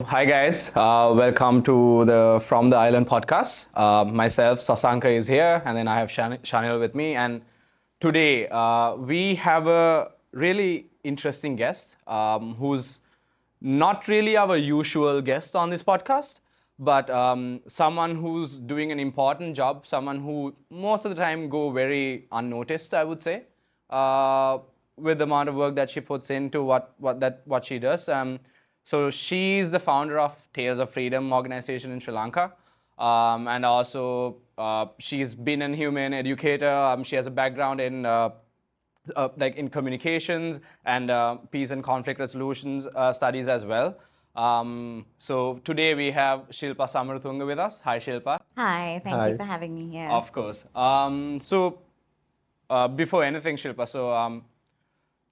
Hi guys, welcome to the From the Island podcast. Myself, Sasanka is here, and then I have Shanil with me. And today we have a really interesting guest who's not really our usual guest on this podcast, but someone who's doing an important job, someone who most of the time go very unnoticed, I would say, uh, with the amount of work that she puts into what she does. So she's the founder of Tales of Freedom organization in Sri Lanka, and also she's been a human educator. She has a background in like in communications and peace and conflict resolutions studies as well. So today we have Shilpa Samaratunga with us. Hi, Shilpa. Hi, thank you Hi. for having me here. Of course. Before anything, Shilpa,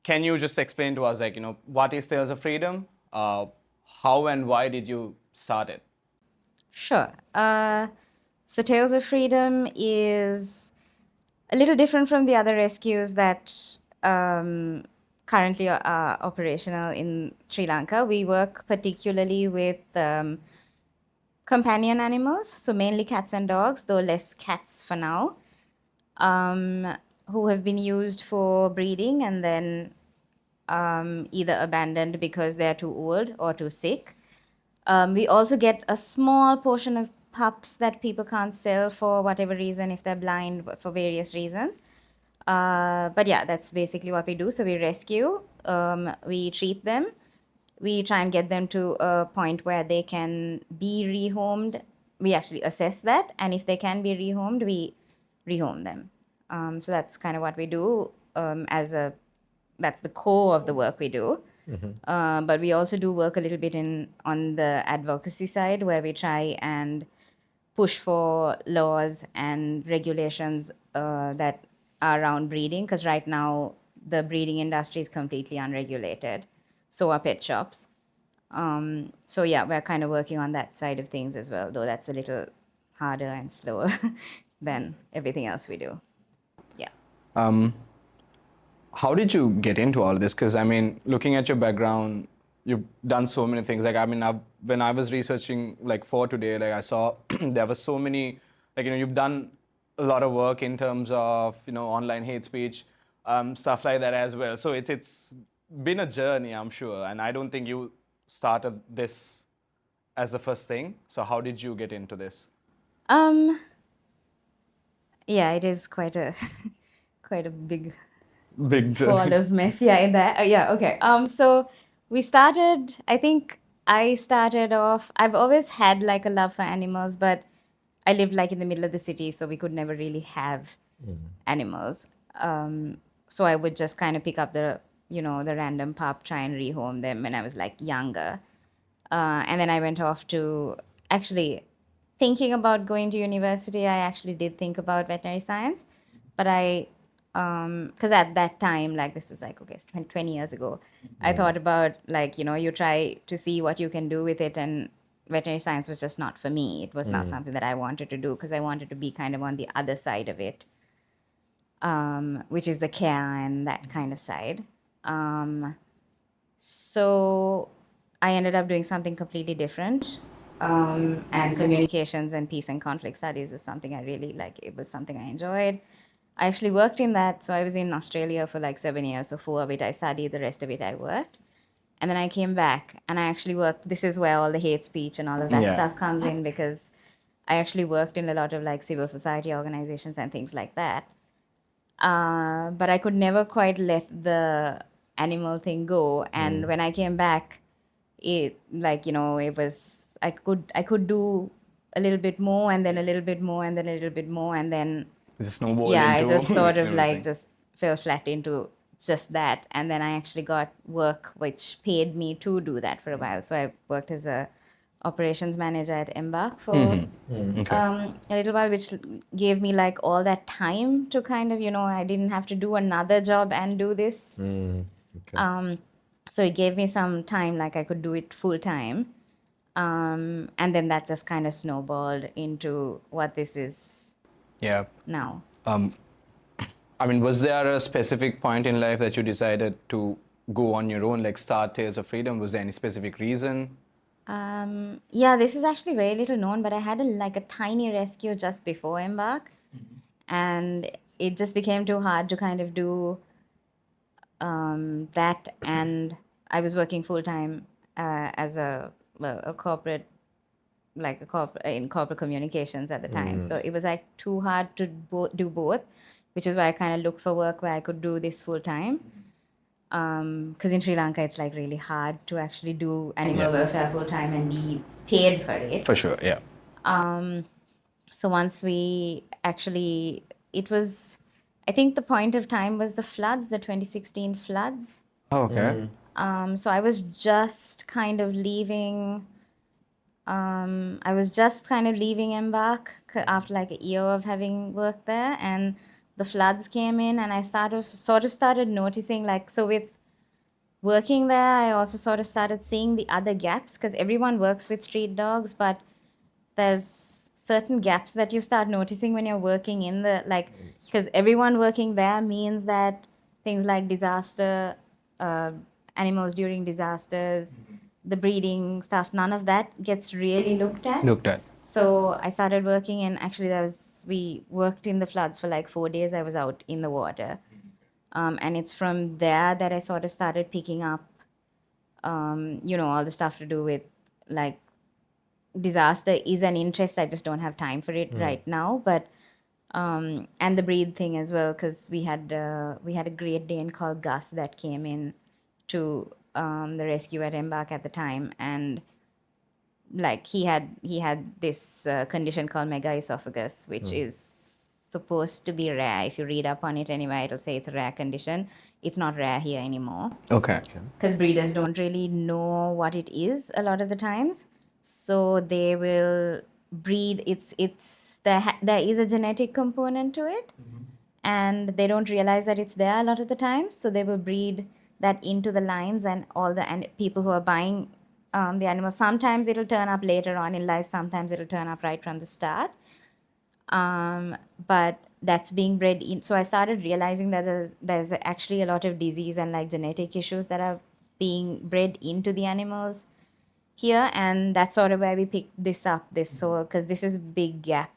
can you just explain to us, like, what is Tales of Freedom? How and why did you start it? Sure. So, Tales of Freedom is a little different from the other rescues that currently are operational in Sri Lanka. We work particularly with companion animals, so mainly cats and dogs, though less cats for now, who have been used for breeding and then either abandoned because they're too old or too sick. We also get a small portion of pups that people can't sell for whatever reason, if they're blind, for various reasons. But yeah, that's basically what we do. So we rescue, we treat them, we try and get them to a point where they can be rehomed. We actually assess that, and if they can be rehomed, we rehome them. So that's kind of what we do that's the core of the work we do. But we also do work a little bit on the advocacy side, where we try and push for laws and regulations that are around breeding, because right now the breeding industry is completely unregulated. So are pet shops. So yeah, we're kind of working on that side of things as well, though that's a little harder and slower than everything else we do. Yeah. How did you get into all of this? Because I mean, looking at your background, you've done so many things. Like I mean, when I was researching like for today, like I saw there were so many. Like you've done a lot of work in terms of online hate speech, stuff like that as well. So it's been a journey, I'm sure. And I don't think you started this as the first thing. So how did you get into this? Um, yeah, it is quite a quite a big Big ball journey. of mess. Yeah, in that. Yeah, okay. So we started, I think I started off, I've always had like a love for animals, but I lived like in the middle of the city, so we could never really have animals. So I would just kind of pick up the random pup, try and rehome them when I was like younger. And then I went off to actually thinking about going to university. I actually did think about veterinary science, but because at that time, like this is like, okay, 20 years ago, I thought about like, you try to see what you can do with it. And veterinary science was just not for me. It was not something that I wanted to do because I wanted to be kind of on the other side of it, which is the care and that kind of side. So I ended up doing something completely different. And communications and peace and conflict studies was something I really like. It was something I enjoyed. I actually worked in that. So I was in Australia for like 7 years. So 4 of it I studied, the rest of it I worked. And then I came back and I actually worked. This is where all the hate speech and all of that Yeah. stuff comes in, because I actually worked in a lot of like civil society organizations and things like that. But I could never quite let the animal thing go. And when I came back, it like it was I could do a little bit more and then a little bit more and then a little bit more and then It just snowballed yeah, I into just sort of like everything. just fell flat into just that. And then I actually got work which paid me to do that for a while. So I worked as a operations manager at Embark for Okay. a little while, which gave me like all that time to kind of, I didn't have to do another job and do this. Okay. So it gave me some time, like I could do it full time. And then that just kind of snowballed into what this is Yeah. now. I mean, was there a specific point in life that you decided to go on your own, like start Tales of Freedom? Was there any specific reason? Yeah, this is actually very little known, but I had like a tiny rescue just before Embark, and it just became too hard to kind of do that. And I was working full time as a corporate, like a in corporate communications at the time. So it was like too hard to do both, which is why I kind of looked for work where I could do this full time. Because in Sri Lanka, it's like really hard to actually do animal welfare full time and be paid for it. For sure, yeah. So once we actually, it was, I think the point of time was the floods, the 2016 floods. Oh, okay. So I was just kind of leaving. I was just kind of leaving Embark after like a year of having worked there, and the floods came in, and I started noticing, like, so with working there, I also sort of started seeing the other gaps, because everyone works with street dogs, but there's certain gaps that you start noticing when you're working in the, like, because everyone working there means that things like disaster, uh, animals during disasters, the breeding stuff, none of that gets really looked at. Looked at. So I started working, and actually we worked in the floods for like 4 days. I was out in the water. And it's from there that I sort of started picking up, all the stuff to do with, like, disaster is an interest. I just don't have time for it right now. But and the breed thing as well, because we had a Great Dane called Gus that came in to the rescue at Embark at the time, and like he had this condition called mega esophagus, which is supposed to be rare. If you read up on it anyway, it'll say it's a rare condition. It's not rare here anymore, Okay. because breeders don't really know what it is a lot of the times, so they will breed. There is a genetic component to it, and they don't realize that it's there a lot of the times, so they will breed that into the lines, and all the people who are buying the animals, sometimes it'll turn up later on in life, sometimes it'll turn up right from the start. But that's being bred in. So I started realizing that there's actually a lot of disease and like genetic issues that are being bred into the animals here, and that's sort of where we picked this up. Because this is a big gap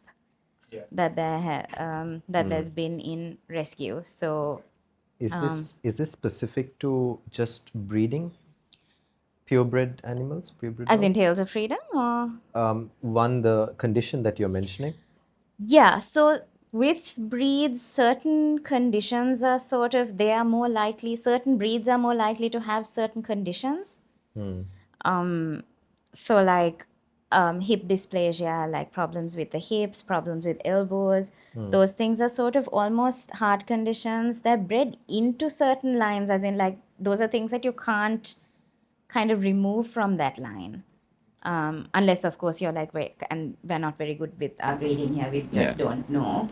that there's been in rescue. So Is this specific to just breeding purebred animals, purebred as in dogs? Tales of Freedom, or The condition that you're mentioning. yeah, so with breeds, certain conditions are sort of, they are more likely, certain breeds are more likely to have certain conditions. So like hip dysplasia, like problems with the hips, problems with elbows, those things are sort of almost heart conditions. They're bred into certain lines, as in like those are things that you can't kind of remove from that line. Unless of course you're like, and we're not very good with our breeding here, we just don't know.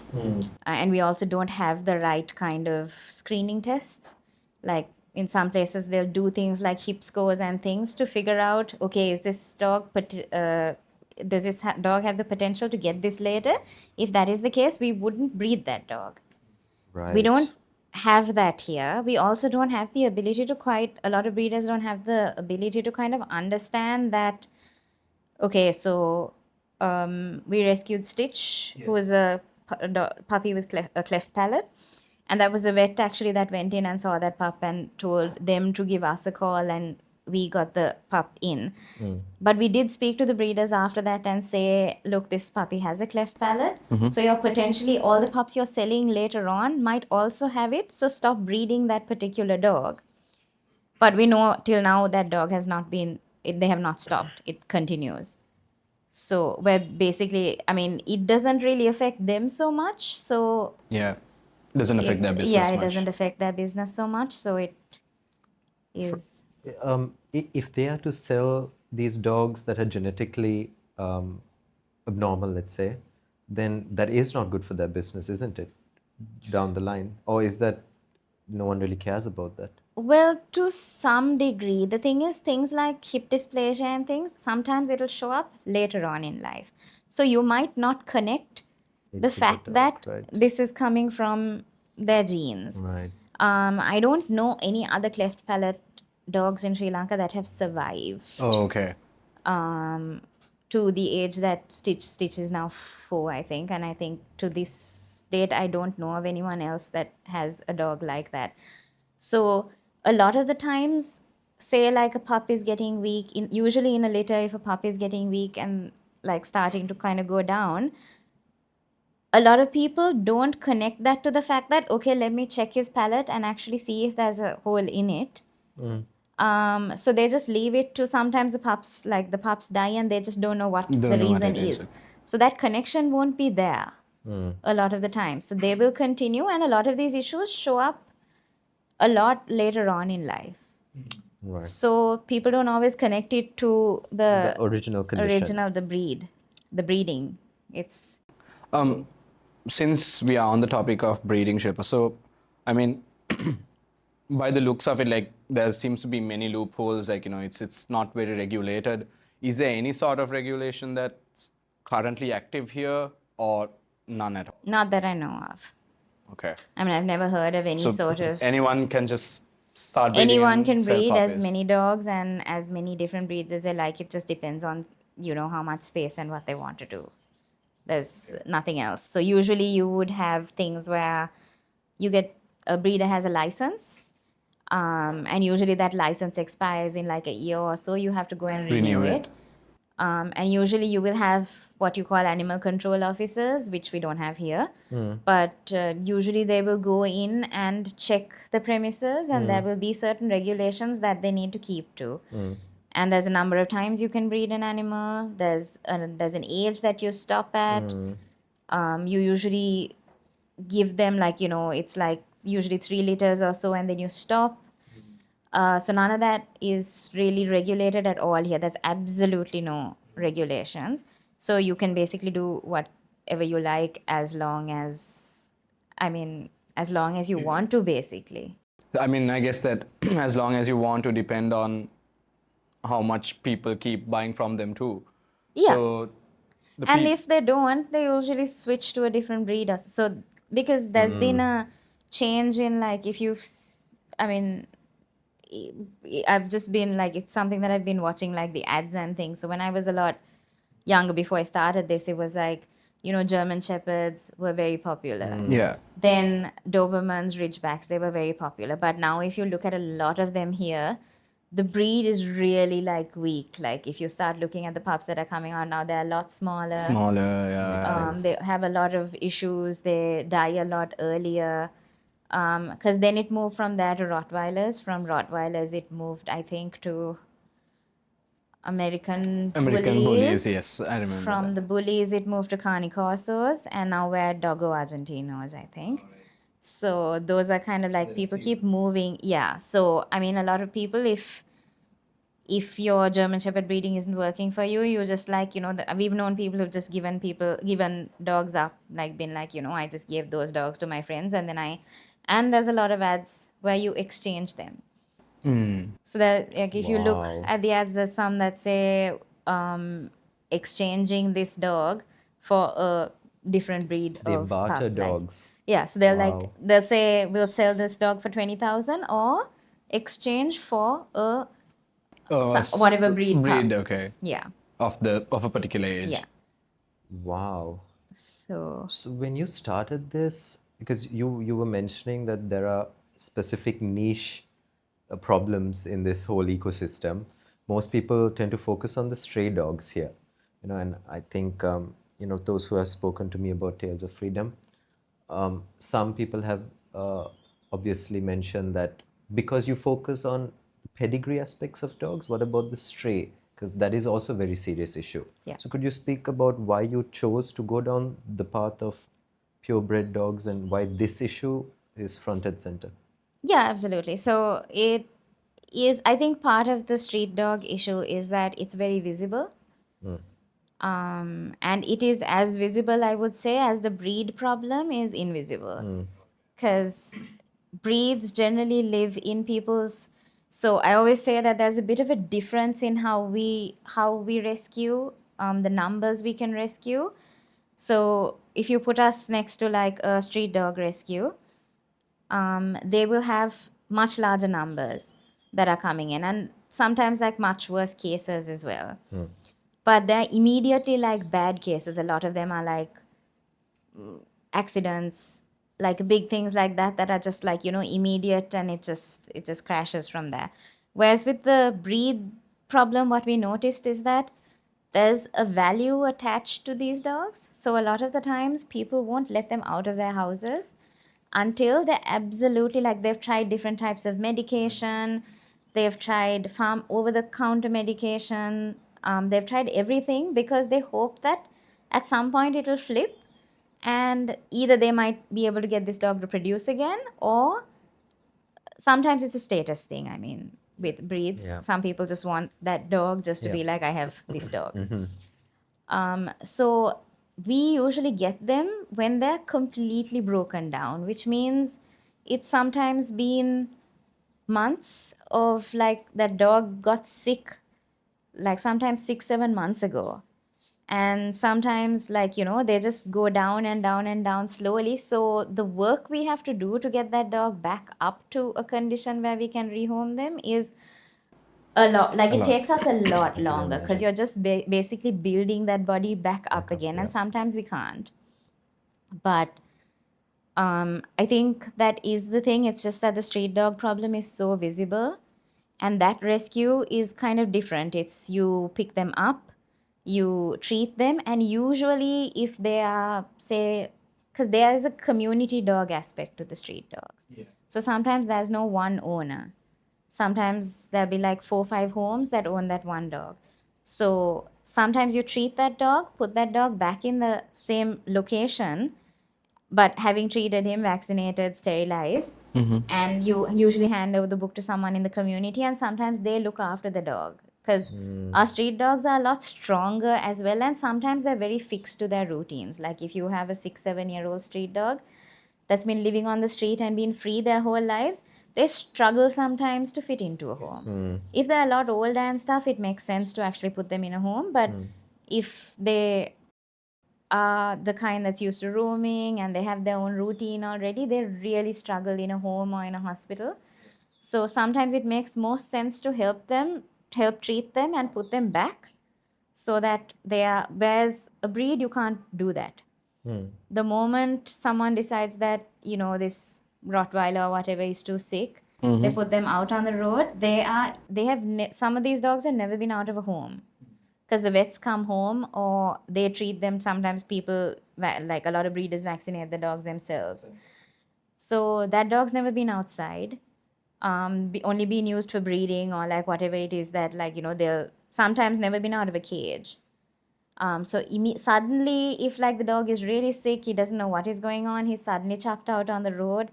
And we also don't have the right kind of screening tests. Like in some places they'll do things like hip scores and things to figure out, okay, is this dog does this dog have the potential to get this later? If that is the case, we wouldn't breed that dog. Right. We don't have that here. We also don't have the ability to a lot of breeders don't have the ability to kind of understand that, okay, so we rescued Stitch, who was a puppy with a cleft palate. And that was a vet actually that went in and saw that pup and told them to give us a call, and we got the pup in. But we did speak to the breeders after that and say, look, this puppy has a cleft palate. So you're potentially, all the pups you're selling later on might also have it. So stop breeding that particular dog. But we know till now that dog has not been, they have not stopped. It continues. So we're basically, I mean, it doesn't really affect them so much. So Yeah. Doesn't affect their business yeah, it much. doesn't affect their business so much. So it is. If they are to sell these dogs that are genetically abnormal, let's say, then that is not good for their business, isn't it? Down the line, or is that no one really cares about that? Well, to some degree. The thing is, things like hip dysplasia and things, sometimes it'll show up later on in life. So you might not connect the Into the fact dog, that right. this is coming from their genes. Right. I don't know any other cleft palate dogs in Sri Lanka that have survived. Oh, okay. to the age that Stitch is now 4, I think. And I think to this date, I don't know of anyone else that has a dog like that. So a lot of the times, say like a pup is getting weak, usually in a litter, if a pup is getting weak and like starting to kind of go down, a lot of people don't connect that to the fact that, okay, let me check his palate and actually see if there's a hole in it. So they just leave it to, sometimes the pups die and they just don't know what Don't the know what reason it is. is. So that connection won't be there a lot of the time. So they will continue, and a lot of these issues show up a lot later on in life. Right. So people don't always connect it to The original condition. the breeding. It's Since we are on the topic of breeding, Shilpa, so I mean, by the looks of it, like there seems to be many loopholes. Like it's not very regulated. Is there any sort of regulation that's currently active here, or none at all? not that I know of. Okay. I mean, I've never heard of any So sort of. anyone can just start breeding Anyone and can sell breed as puppies. many dogs and as many different breeds as they like. It just depends on, how much space and what they want to do. There's nothing else. So usually you would have things where you get a breeder has a license, and usually that license expires in like a year or so. You have to go and renew it. And usually you will have what you call animal control officers, which we don't have here. But usually they will go in and check the premises, and there will be certain regulations that they need to keep to. And there's a number of times you can breed an animal. There's an age that you stop at. You usually give them it's like usually 3 liters or so, and then you stop. So none of that is really regulated at all here. There's absolutely no regulations. So you can basically do whatever you like as long as you want to, basically. I mean, I guess that as long as you want to depend on how much people keep buying from them too. Yeah. So And if they don't, they usually switch to a different breed. So because there's been a change in if you've, I mean, I've just been it's something that I've been watching, the ads and things. So when I was a lot younger, before I started this, it was German Shepherds were very popular. yeah. Then Dobermans, Ridgebacks, they were very popular. But now if you look at a lot of them here, the breed is really weak. If you start looking at the pups that are coming out now, they're a lot smaller. Smaller, yeah. They have a lot of issues. They die a lot earlier. Because then it moved from there to Rottweilers. From Rottweilers, it moved, I think, to American Bullies, yes, I remember From that. the Bullies, it moved to Cane Corsos, and now we're at Doggo Argentinos, I think. So those are kind of people keep moving. Yeah. So I mean, a lot of people, if your German Shepherd breeding isn't working for you, you're just we've known people who've just given dogs up, been I just gave those dogs to my friends, and then and there's a lot of ads where you exchange them. So that if you look Wow. at the ads, there's some that say exchanging this dog for a different breed They of barter pup. dogs. Yeah, so they're Wow. they'll say we'll sell this dog for 20,000 or exchange for a whatever breed pup. Okay. Yeah. Of a particular age. Yeah. Wow. So So when you started this, because you were mentioning that there are specific niche problems in this whole ecosystem. Most people tend to focus on the stray dogs here, and I think those who have spoken to me about Tales of Freedom, some people have obviously mentioned that because you focus on pedigree aspects of dogs, what about the stray? Because that is also a very serious issue. Yeah. So could you speak about why you chose to go down the path of purebred dogs and why this issue is front and center? yeah, absolutely. So it is, I think part of the street dog issue is that it's very visible. And it is as visible, I would say, as the breed problem is invisible. Because breeds generally live in people's. So I always say that there's a bit of a difference in how we rescue, the numbers we can rescue. So if you put us next to a street dog rescue, they will have much larger numbers that are coming in, and sometimes like much worse cases as well. But they're immediately like bad cases. A lot of them are like accidents, like big things like that are just like, immediate, and it just crashes from there. Whereas with the breed problem, what we noticed is that there's a value attached to these dogs. So a lot of the times people won't let them out of their houses until they're absolutely like they've tried different types of medication, they've tried farm over the counter medication, they've tried everything because they hope that at some point it'll flip, and either they might be able to get this dog to produce again, or sometimes it's a status thing. I mean, with breeds, Yeah. some people just want that dog just to Yeah. be like, I have this dog. So we usually get them when they're completely broken down, which means it's sometimes been months of like that dog got sick, like sometimes 6 7 months ago, and sometimes like they just go down and down and down slowly. So the work we have to do to get that dog back up to a condition where we can rehome them is a lot. Like it takes us a lot longer because you're just basically building that body back up again, and sometimes we can't. But I think that is the thing. It's just that the street dog problem is so visible, and that rescue is kind of different. It's you pick them up, you treat them, and usually if they are, say, because there is a community dog aspect to the street dogs. So sometimes there's no one owner. Sometimes there'll be like 4 5 homes that own that one dog. So sometimes you treat that dog, put that dog back in the same location, but having treated him, vaccinated, sterilized, and you usually hand over the book to someone in the community, and sometimes they look after the dog because our street dogs are a lot stronger as well, and sometimes they're very fixed to their routines. Like if you have a 6 7 year old street dog that's been living on the street and been free their whole lives, they struggle sometimes to fit into a home. If they're a lot older and stuff, it makes sense to actually put them in a home. But if they are the kind that's used to roaming and they have their own routine already, they really struggle in a home or in a hospital. So sometimes it makes most sense to help them, help treat them, and put them back so that they are. Whereas a breed, you can't do that. The moment someone decides that this Rottweiler or whatever is too sick, they put them out on the road. Some of these dogs have never been out of a home because the vets come home or they treat them. Sometimes people, like a lot of breeders, vaccinate the dogs themselves. So that dog's never been outside, only been used for breeding or like whatever it is that they'll sometimes never been out of a cage. So suddenly, if like the dog is really sick, he doesn't know what is going on, he's suddenly chucked out on the road.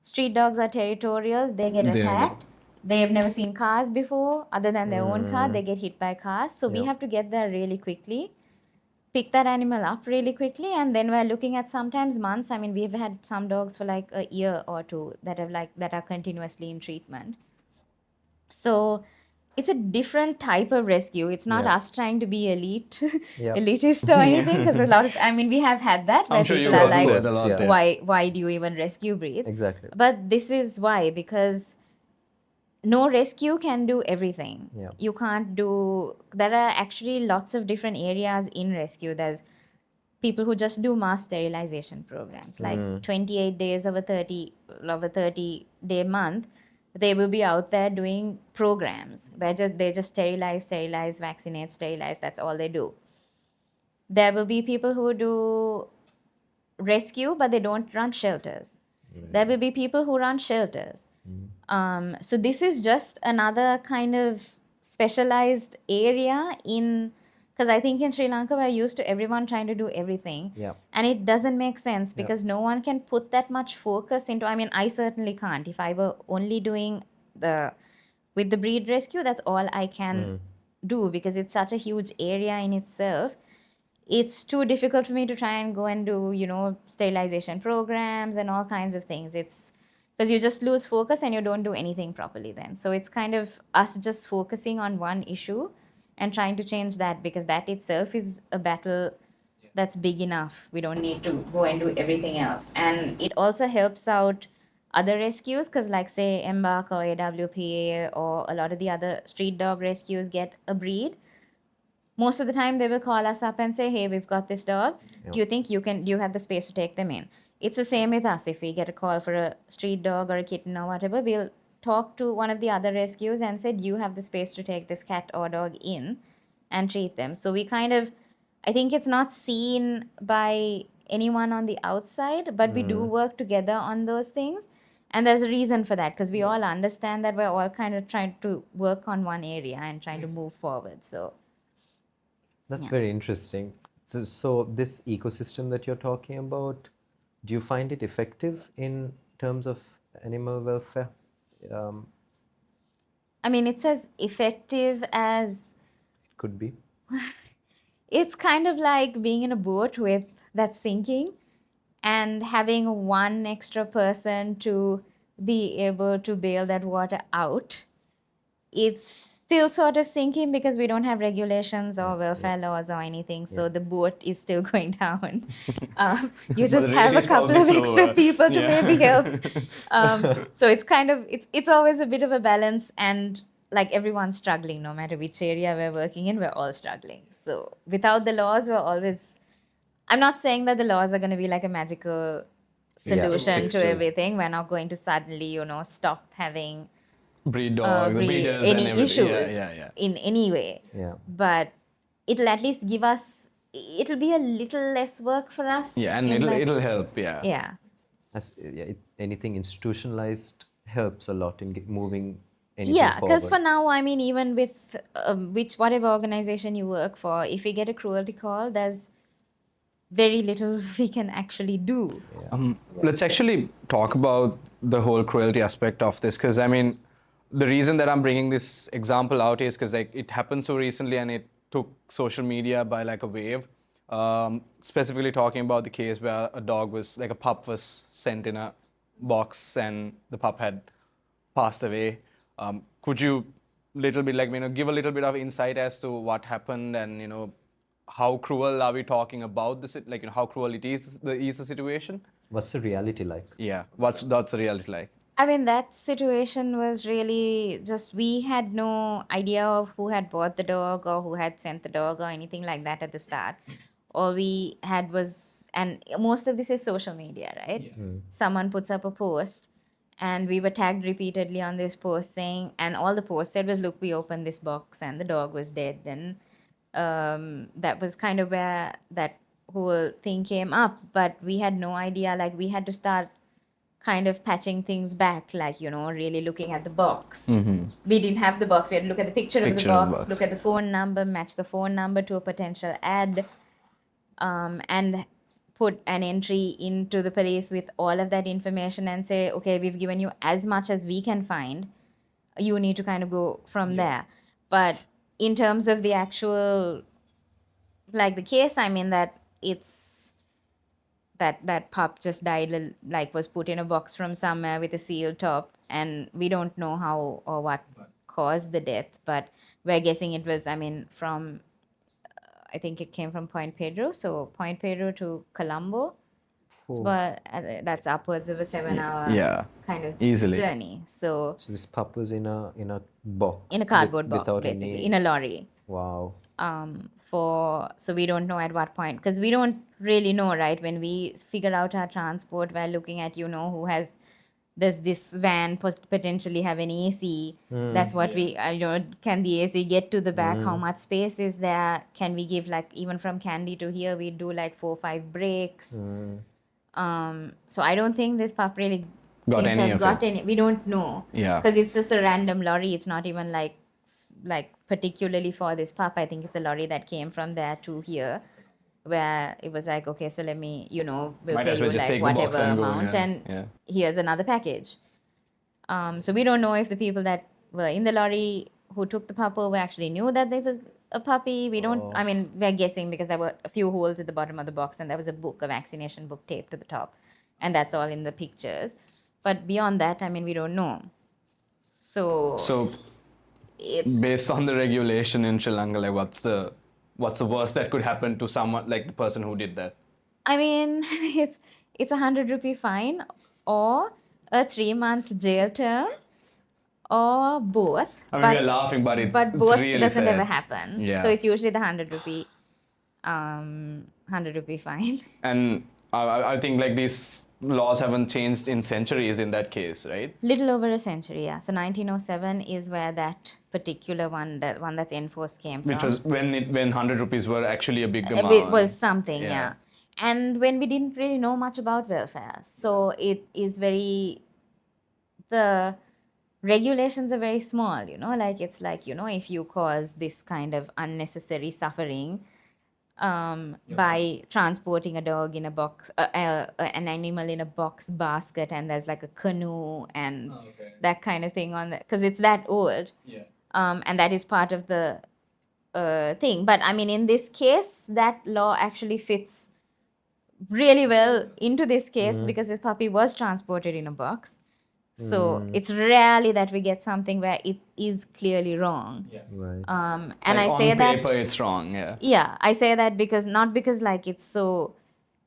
Street dogs are territorial, they get attacked. They've never seen cars before, other than their own car, they get hit by cars. So we have to get there really quickly, pick that animal up really quickly, and then we're looking at sometimes months. I mean, we've had some dogs for like a year or two that are continuously in treatment. So it's a different type of rescue. It's not us trying to be elitist or anything, because a lot of, I mean, we have had that where I'm sure people you are go through like, it a lot there. why do you even rescue breeds? Exactly. But this is why, because no rescue can do everything. Yeah. You can't do, there are actually lots of different areas in rescue. There's people who just do mass sterilization programs, like 28 days of a 30-day month. They will be out there doing programs where they just sterilize, vaccinate, sterilize. That's all they do. There will be people who do rescue, but they don't run shelters. There will be people who run shelters. So this is just another kind of specialized area in, because I think in Sri Lanka we're used to everyone trying to do everything. Yeah. And it doesn't make sense because no one can put that much focus into, I mean, I certainly can't. If I were only doing with the breed rescue, that's all I can do, because it's such a huge area in itself. It's too difficult for me to try and go and do, sterilization programs and all kinds of things. It's because you just lose focus and you don't do anything properly then. So it's kind of us just focusing on one issue and trying to change that, because that itself is a battle that's big enough. We don't need to go and do everything else. And it also helps out other rescues, because like say Embark or AWPA or a lot of the other street dog rescues get a breed, most of the time they will call us up and say, hey, we've got this dog. Do you think do you have the space to take them in? It's the same with us. If we get a call for a street dog or a kitten or whatever, we'll talk to one of the other rescues and say, do you have the space to take this cat or dog in and treat them? So we kind of, I think it's not seen by anyone on the outside, but we do work together on those things. And there's a reason for that, because we all understand that we're all kind of trying to work on one area and trying to move forward. So That's very interesting. So this ecosystem that you're talking about, do you find it effective in terms of animal welfare? I mean, it's as effective as, It could be. it's kind of like being in a boat with that's sinking and having one extra person to be able to bail that water out. It's still sort of sinking because we don't have regulations or welfare laws or anything, so the boat is still going down. You But just the have rate a is couple probably of extra slower. people to Yeah. maybe help. So it's kind of it's always a bit of a balance, and like everyone's struggling. No matter which area we're working in, we're all struggling. So without the laws, we're always. I'm not saying that the laws are going to be like a magical solution fix to it. everything. We're not going to suddenly, stop having Breed dogs, the breeders and any everything. issues Yeah. in any way. Yeah. But it'll at least give us. It'll be a little less work for us. Yeah, and in that- it'll help. Yeah. Yeah. Anything institutionalized helps a lot in moving anything Yeah, because for forward. now, I mean, even with whatever organization you work for, if we get a cruelty call, there's very little we can actually do. Let's actually talk about the whole cruelty aspect of this, because I mean, the reason that I'm bringing this example out is because like it happened so recently and it took social media by like a wave. Specifically talking about the case where a dog was like a pup was sent in a box and the pup had passed away. Could you little bit like give a little bit of insight as to what happened and how cruel are we talking about this? Like how cruel it is the situation? What's the reality like? Yeah, that's the reality like? I mean, that situation was really just we had no idea of who had bought the dog or who had sent the dog or anything like that at the start. All we had was, and most of this is social media, right? Someone puts up a post, and we were tagged repeatedly on this post saying, and all the post said was, look, we opened this box and the dog was dead. And that was kind of where that whole thing came up. But we had no idea, like, we had to start kind of patching things back, like, really looking at the box. We didn't have the box. We had to look at the picture of the Picture of the box, box. look at the phone number, match the phone number to a potential ad, and put an entry into the police with all of that information and say, okay, we've given you as much as we can find. You need to kind of go from there. But in terms of the actual, like the case, I mean, that it's that pup just died, like was put in a box from somewhere with a sealed top, and we don't know how or what caused the death, but we're guessing it was, I mean, from I think it came from Point Pedro, so Point Pedro to Colombo. But that's upwards of a 7-hour Yeah, kind of easily. journey. So So this pup was in a box. in a cardboard box, without basically, in a lorry. Wow. So we don't know at what point, because we don't really know, right? When we figure out our transport, we're looking at, who has, does this van potentially have an AC? That's what we, can the AC get to the back? How much space is there? Can we give, like, even from Kandy to here, we do like 4 or 5 breaks. So I don't think this pup really Got seems to any have of got it. any. We don't know. Yeah. Because it's just a random lorry. It's not even like particularly for this pup. I think it's a lorry that came from there to here, where it was like, okay, so let me, we'll Might pay as you well just like take the box whatever and go, amount, yeah, and yeah. here's another package. So we don't know if the people that were in the lorry who took the pup over actually knew that there was a puppy. We don't. I mean, we're guessing because there were a few holes at the bottom of the box, and there was a vaccination book taped to the top, and that's all in the pictures. But beyond that, I mean, we don't know. So it's, based on the regulation in Sri Lanka, like what's the worst that could happen to someone like the person who did that? I mean, it's a 100 rupee fine or a 3-month jail term or both. I mean, we're laughing, but it's both really doesn't sad. ever happen. Yeah. So it's usually the 100 rupee fine. And I think like these laws haven't changed in centuries in that case, right? Little over a century, yeah. So 1907 is where that particular one, that one that's enforced, came Which from. was when 100 rupees were actually a big It amount. was something, Yeah. yeah. And when we didn't really know much about welfare, so it is very, the regulations are very small, like it's like, if you cause this kind of unnecessary suffering by transporting a dog in a box, an animal in a box basket, and there's like a canoe and that kind of thing on that, because it's that old. Yeah. And that is part of the thing. But I mean, in this case, that law actually fits really well into this case because this puppy was transported in a box. So it's rarely that we get something where it is clearly wrong. Yeah. Right. And Like I say on that, paper, it's wrong. Yeah. yeah, I say that because not because like it's so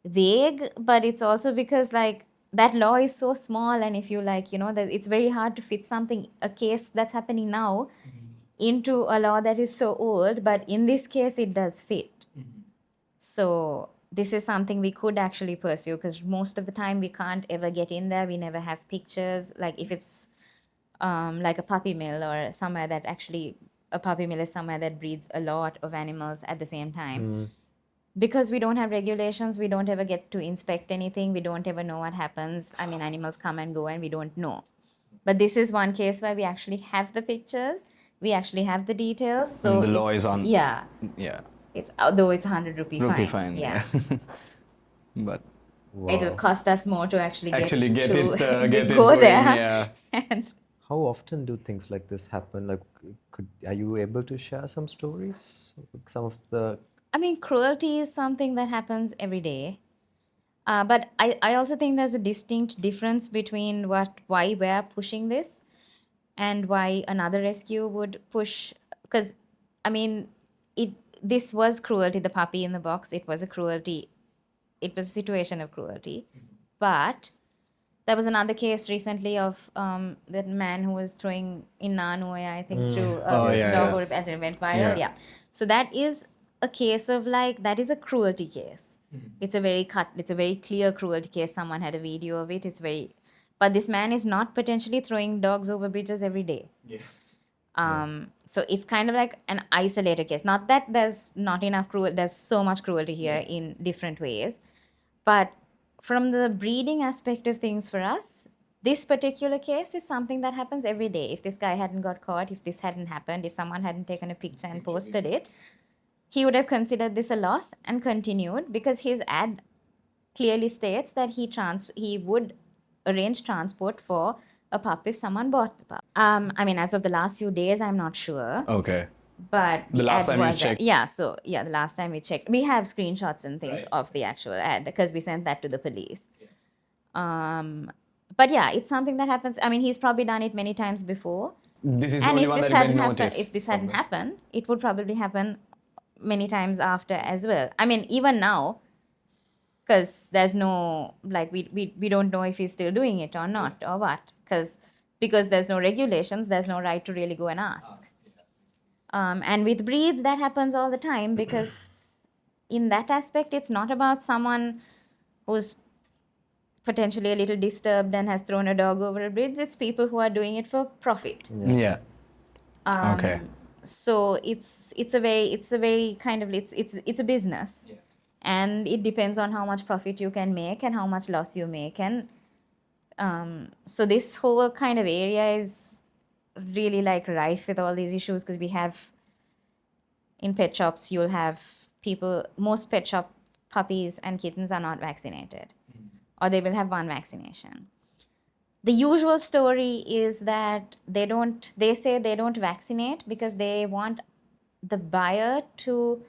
vague, but it's also because like that law is so small, and if you like, that it's very hard to fit something, a case that's happening now, into a law that is so old. But in this case, it does fit. So this is something we could actually pursue, because most of the time we can't ever get in there. We never have pictures. Like if it's like a puppy mill or somewhere that actually, a puppy mill is somewhere that breeds a lot of animals at the same time. Because we don't have regulations, we don't ever get to inspect anything. We don't ever know what happens. I mean, animals come and go and we don't know. But this is one case where we actually have the pictures. We actually have the details. So And the law is it's- on. Yeah. Yeah. It's, although it's 100 rupee Rupee fine. fine. Yeah. But It'll Wow. cost us more to actually get actually get to it, get it go going. there. Yeah. And How often do things like this happen? Like, are you able to share some stories? Some of the I mean, cruelty is something that happens every day. But I also think there's a distinct difference between why we're pushing this and why another rescue would push. Because, I mean, this was cruelty, the puppy in the box. It was a cruelty. It was a situation of cruelty. But there was another case recently of that man who was throwing in Nanoya, I think, through Oh, a yeah, dog, yes. and it went viral. Yeah. Yeah. So that is a case of like, that is a cruelty case. It's a very clear cruelty case. Someone had a video of it. But this man is not potentially throwing dogs over bridges every day. Yeah. So it's kind of like an isolated case. Not that there's not enough there's so much cruelty here in different ways. But from the breeding aspect of things for us, this particular case is something that happens every day. If this guy hadn't got caught, if this hadn't happened, if someone hadn't taken a picture and posted it, he would have considered this a loss and continued, because his ad clearly states that he would arrange transport for a pup if someone bought the pup. I mean, as of the last few days, I'm not sure. Okay. But The last ad time you was checked. the last time we checked, we have screenshots and things Right. of the actual ad because we sent that to the police. But yeah, it's something that happens. I mean, he's probably done it many times before. This is the And only if one this that hadn't you happened, noticed. if this hadn't happened, it would probably happen many times after as well. I mean, even now, because there's no, like, we don't know if he's still doing it or not or what, because there's no regulations, there's no right to really go and ask. And with breeds, that happens all the time, because in that aspect, it's not about someone who's potentially a little disturbed and has thrown a dog over a bridge. It's people who are doing it for profit. Yeah. Okay. So it's a very kind of, it's a business. Yeah. And it depends on how much profit you can make and how much loss you make. And so this whole kind of area is really like rife with all these issues, because we have, in pet shops, you'll have people, most pet shop puppies and kittens are not vaccinated, or they will have one vaccination. The usual story is that they say they don't vaccinate because they want the buyer to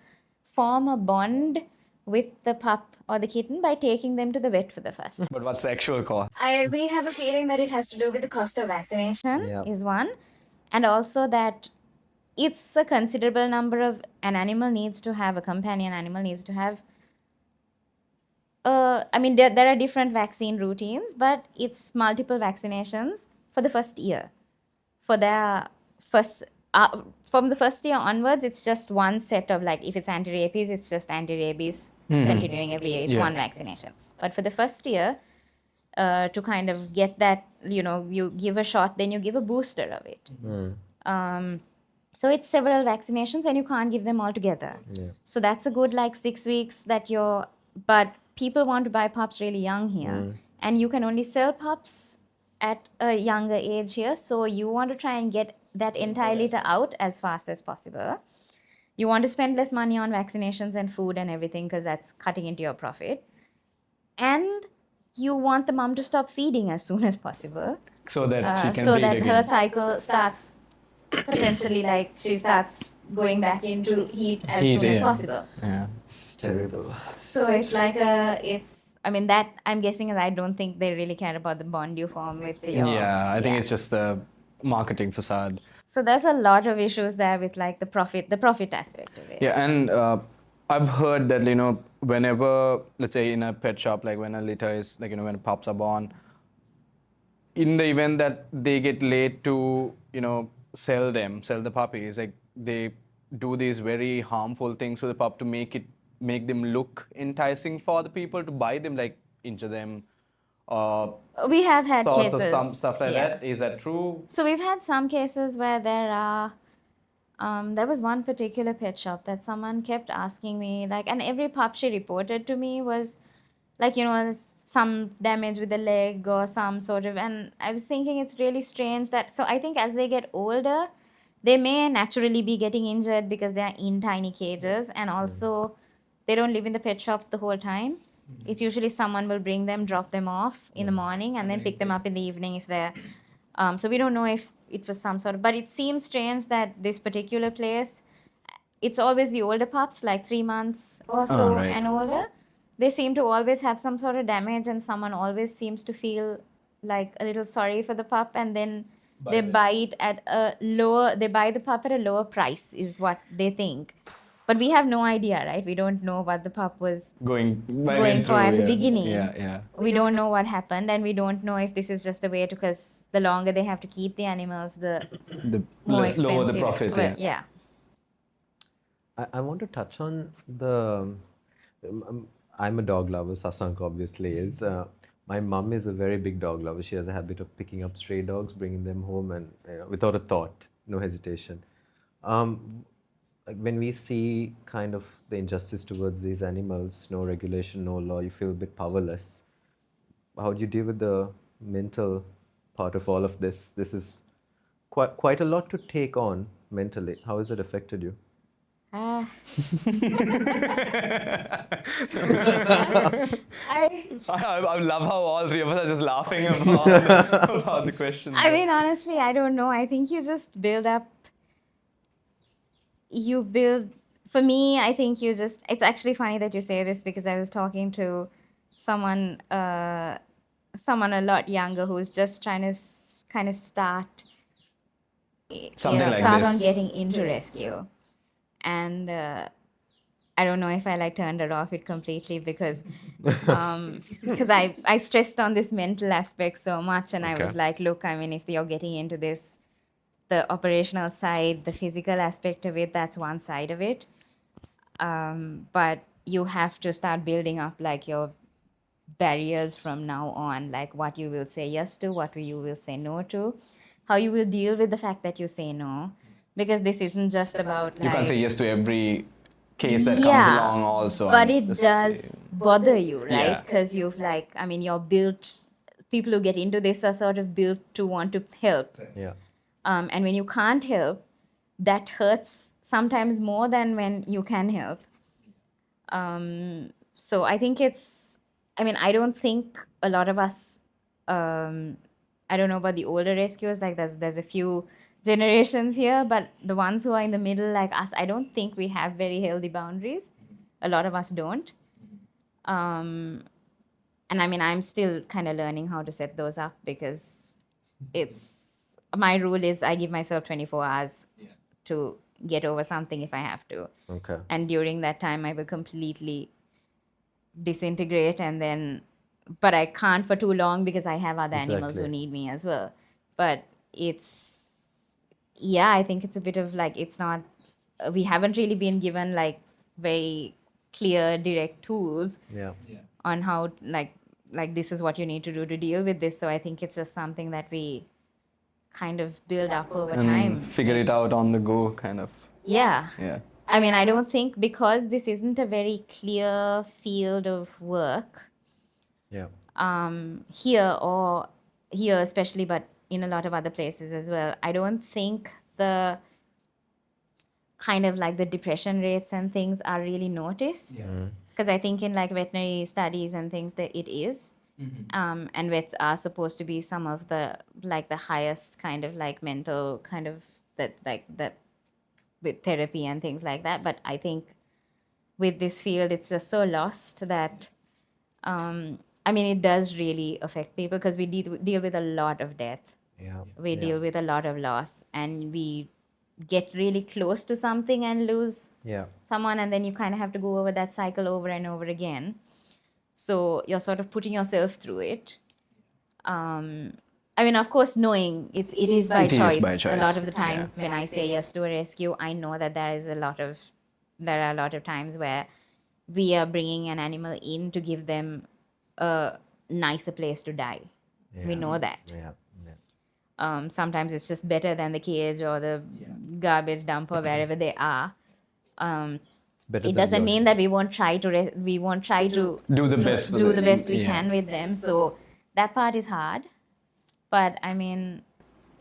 form a bond with the pup or the kitten by taking them to the vet for the first time. But what's the actual cost? We have a feeling that it has to do with the cost of vaccination, Yeah. is one, and also that it's a considerable number of, an animal needs to have, a companion animal needs to have I mean, there are different vaccine routines, but it's multiple vaccinations for the first year. For their first, from the first year onwards, it's just one set of, like, if it's anti-rabies, it's just anti-rabies continuing every year. It's Yeah. one vaccination. But for the first year, to kind of get that, you give a shot, then you give a booster of it. So it's several vaccinations, and you can't give them all together. Yeah. So that's a good, like, 6 weeks that but people want to buy pups really young here, and you can only sell pups at a younger age here. So you want to try and get that entire litter out as fast as possible. You want to spend less money on vaccinations and food and everything, because that's cutting into your profit. And you want the mom to stop feeding as soon as possible, So that she can so breed that again. her cycle starts potentially, like, she starts going back into heat as Heat, soon as yeah. possible. Yeah. It's terrible. So it's like I mean, that I'm guessing is, I don't think they really care about the bond you form with your. Yeah, I think it's just the marketing facade. So there's a lot of issues there with, like, the profit aspect of it. Yeah, and I've heard that, whenever, let's say in a pet shop, like when a litter is, like, when pups are born, in the event that they get late to, sell the puppies, like they do these very harmful things to the pup to make them look enticing for the people to buy them, like injure them. We have had sorts of cases, some stuff like yeah. that. Is that true? So we've had some cases where there was one particular pet shop that someone kept asking me, like, and every pup she reported to me was, like, some damage with the leg or some sort of, and I was thinking it's really strange that, so I think as they get older, they may naturally be getting injured because they are in tiny cages, and also they don't live in the pet shop the whole time. It's usually someone will bring them, drop them off in the morning, and then pick them up in the evening if they're. So we don't know if it was some sort of, but it seems strange that this particular place, it's always the older pups, like 3 months or so right. and older. They seem to always have some sort of damage, and someone always seems to feel like a little sorry for the pup, and then they buy the pup at a lower price, is what they think. But we have no idea, right? We don't know what the pup was Going for at the yeah. beginning. Yeah. We don't know what happened, and we don't know if this is just a way to, because the longer they have to keep the animals, the The more less expensive. lower the profit. Well, Yeah. I want to touch on I'm a dog lover. Sasank obviously is. My mum is a very big dog lover. She has a habit of picking up stray dogs, bringing them home, and without a thought, no hesitation. Like when we see kind of the injustice towards these animals, no regulation, no law, you feel a bit powerless. How do you deal with the mental part of all of this? This is quite a lot to take on mentally. How has it affected you? I I love how all three of us are just laughing about the question. I mean, honestly, I don't know. I think you just for me, I think it's actually funny that you say this, because I was talking to someone a lot younger who's just trying to kind of start Something like start this. on getting into rescue. And I don't know if I, like, turned it off completely, because I stressed on this mental aspect so much, and I was Okay. like, look, I mean, if you're getting into this, the operational side, the physical aspect of it, that's one side of it. But you have to start building up, like, your barriers from now on, like what you will say yes to, what you will say no to, how you will deal with the fact that you say no, because this isn't just about, You can't say like, yes to every case that comes along also. but and it this- does bother you, right? Yeah. Because you're built, people who get into this are sort of built to want to help. Yeah. And when you can't help, that hurts sometimes more than when you can help. So I think I don't think a lot of us, I don't know about the older rescuers, like there's a few generations here, but the ones who are in the middle, like us, I don't think we have very healthy boundaries. A lot of us don't. And I'm still kind of learning how to set those up, because my rule is I give myself 24 hours to get over something if I have to. Okay. And during that time, I will completely disintegrate and then, but I can't for too long because I have other animals who Exactly. need me as well. But it's, yeah, I think it's a bit of like, it's not, we haven't really been given like very clear, direct tools Yeah. on how, like this is what you need to do to deal with this. So I think it's just something that we kind of build up over time. And figure it out on the go, kind of. Yeah. Yeah. I mean, I don't think because this isn't a very clear field of work Yeah. here especially, but in a lot of other places as well, I don't think the kind of like the depression rates and things are really noticed. Because I think in like veterinary studies and things that it is. And vets are supposed to be some of the like the highest kind of like mental kind of that with therapy and things like that. But I think with this field, it's just so lost that I mean, it does really affect people because we deal with a lot of death. Yeah. We Yeah. deal with a lot of loss, and we get really close to something and lose Yeah. someone, and then you kind of have to go over that cycle over and over again. So you're sort of putting yourself through it. I mean, of course, knowing it is by It is choice. by A choice. lot of the times when I say yes to a rescue, I know that there are a lot of times where we are bringing an animal in to give them a nicer place to die. We Yeah. know that. Yeah. Yeah. Sometimes it's just better than the cage or the garbage dump or wherever they are. It's better It than doesn't mean that we won't try to Do the best for do the- the best we yeah. can with them. So that part is hard, but I mean,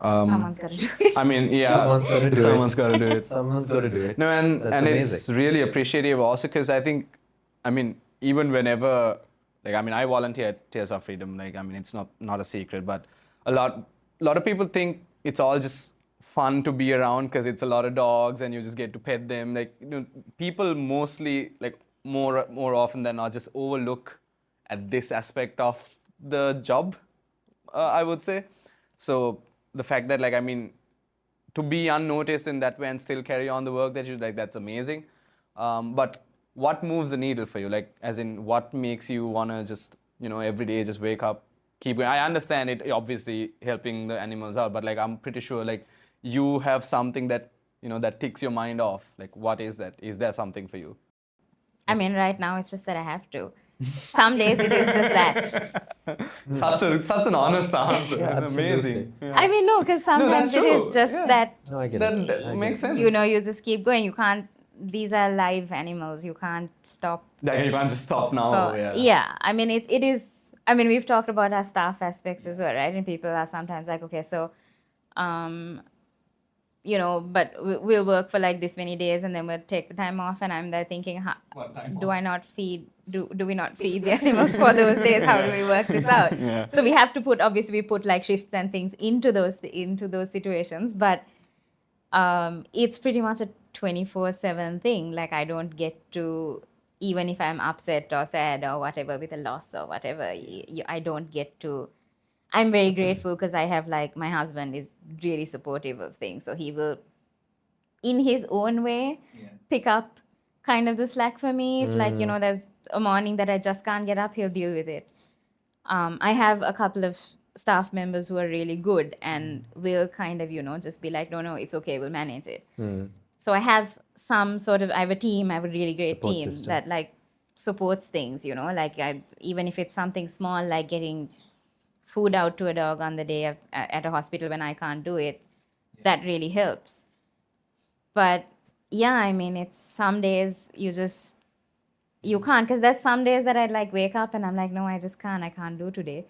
someone's got to do it. I mean, yeah. Someone's gotta do it. Someone's got to do it. Someone's got to do it. No, and That's and amazing. it's really appreciative also because I think, I mean, even whenever, like, I mean, I volunteer at Tears of Freedom. Like, I mean, it's not a secret, but a lot of people think it's all just fun to be around because it's a lot of dogs and you just get to pet them. Like, you know, people mostly, like, more often than not, just overlook at this aspect of the job, I would say. So the fact that, like, I mean, to be unnoticed in that way and still carry on the work that you like, that's amazing. But what moves the needle for you? Like, as in, what makes you want to just, you know, every day just wake up, keep going? I understand it, obviously, helping the animals out, but like, I'm pretty sure, like, you have something that, you know, that ticks your mind off. Like, what is that? Is there something for you? I mean, right now it's just that I have to. Some days it is just that. Such an honest answer. Yeah, Amazing. absolutely. I mean, no, because sometimes that's it is true. just Yeah. that, No, I get That, it. that I get makes it. sense. you know, you just keep going. You can't, these are live animals. You can't stop. Like, you can't just stop now. for- yeah. I mean, it is, I mean, we've talked about our staff aspects as well, right? And people are sometimes like, okay, so, you know, but we'll work for like this many days and then we'll take the time off. And I'm there thinking, What time do I not feed, do we not feed the animals for those days? How do we work this out? Yeah. So we have to put, obviously we put like shifts and things into those situations, but it's pretty much a 24/7 thing. Like, I don't get to, even if I'm upset or sad or whatever with a loss or whatever, I don't get to. I'm very grateful because I have, like, my husband is really supportive of things, so he will, in his own way, pick up kind of the slack for me. If, like, you know, there's a morning that I just can't get up, he'll deal with it. I have a couple of staff members who are really good and will kind of, you know, just be like, no, it's okay, we'll manage it. So I have some sort of, I have a team, I have a really great Support team system. that, like, supports things, you know, like, even if it's something small, like getting food out to a dog on the day at a hospital when I can't do it, that really helps. But yeah, I mean, it's some days you can't, because there's some days that I'd like wake up and I'm like, no, I can't do today.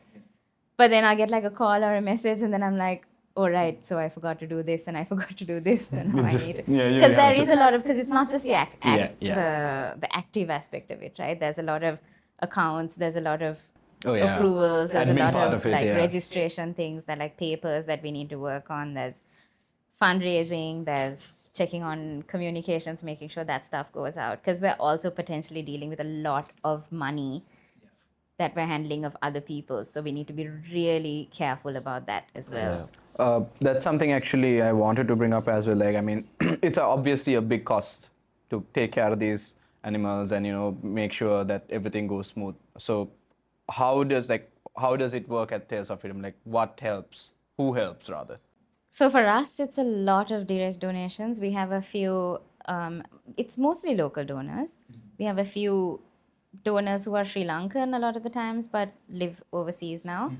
But then I get like a call or a message and then I'm like, all right, so I forgot to do this and I forgot to do this and now I Just- need it. yeah, you Because have there to- is a lot of, because it's not just the Yeah. the active aspect of it, right? There's a lot of accounts, there's a lot of Oh, yeah. approvals, there's Admin a lot part of of it, like yeah. registration things, that like papers that we need to work on. There's fundraising, there's checking on communications, making sure that stuff goes out, because we're also potentially dealing with a lot of money that we're handling of other people, so we need to be really careful about that as well. That's something actually I wanted to bring up as well. Like, I mean, it's obviously a big cost to take care of these animals and make sure that everything goes smooth. So how does it work at Tales of Freedom? Like, what helps? Who helps rather? So for us, it's a lot of direct donations. We have a few, it's mostly local donors. We have a few donors who are Sri Lankan a lot of the times, but live overseas now.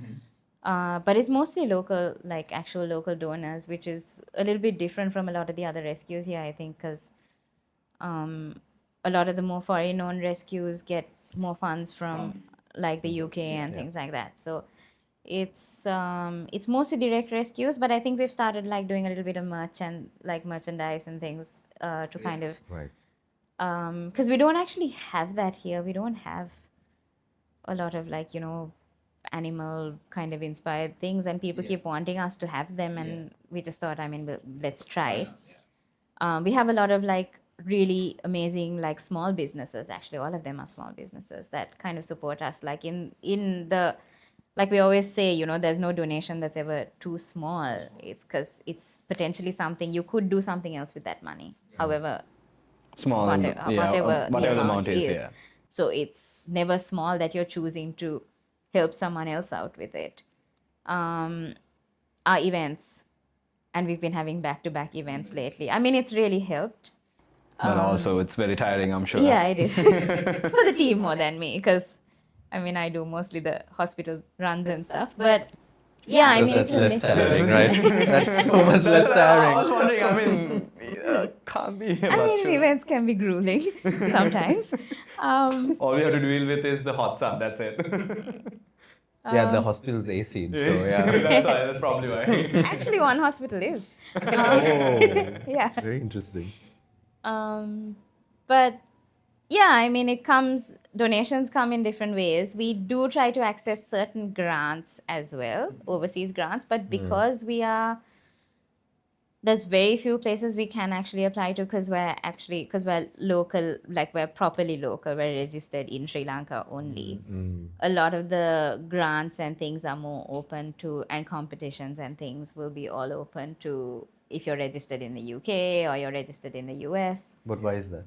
But it's mostly local, like actual local donors, which is a little bit different from a lot of the other rescues here, I think, because a lot of the more foreign-owned rescues get more funds from like the UK and things like that. So it's mostly direct rescues, but I think we've started like doing a little bit of merchandise and things to kind of Right. because we don't actually have that here. We don't have a lot of like animal kind of inspired things, and people keep wanting us to have them, and we just thought, I mean, let's try. We have a lot of like really amazing like small businesses. Actually, all of them are small businesses that kind of support us. Like in the like we always say, there's no donation that's ever too small. It's because it's potentially something you could do something else with that money. However, Small, whatever whatever the the amount is. yeah. So it's never small that you're choosing to help someone else out with it. Our events, and we've been having back-to-back events lately. I mean, it's really helped. But also, it's very tiring, I'm sure. Yeah, it is. For the team more than me, because I mean, I do mostly the hospital runs and stuff. But yeah, I mean, That's it's a less mix. tiring, right? That's so much less I tiring. was wondering, I mean, can't be. I mean, events can be grueling sometimes. All you have to deal with is the hot sun, that's it. Yeah, the hospital's AC, so yeah. That's probably why. Actually, one hospital is. Oh, Yeah. very interesting. But yeah, I mean, donations come in different ways. We do try to access certain grants as well, overseas grants, but because there's very few places we can actually apply to because we're local, like we're properly local, we're registered in Sri Lanka only. A lot of the grants and things are more open to, and competitions and things will be all open to if you're registered in the UK or you're registered in the US. But why is that?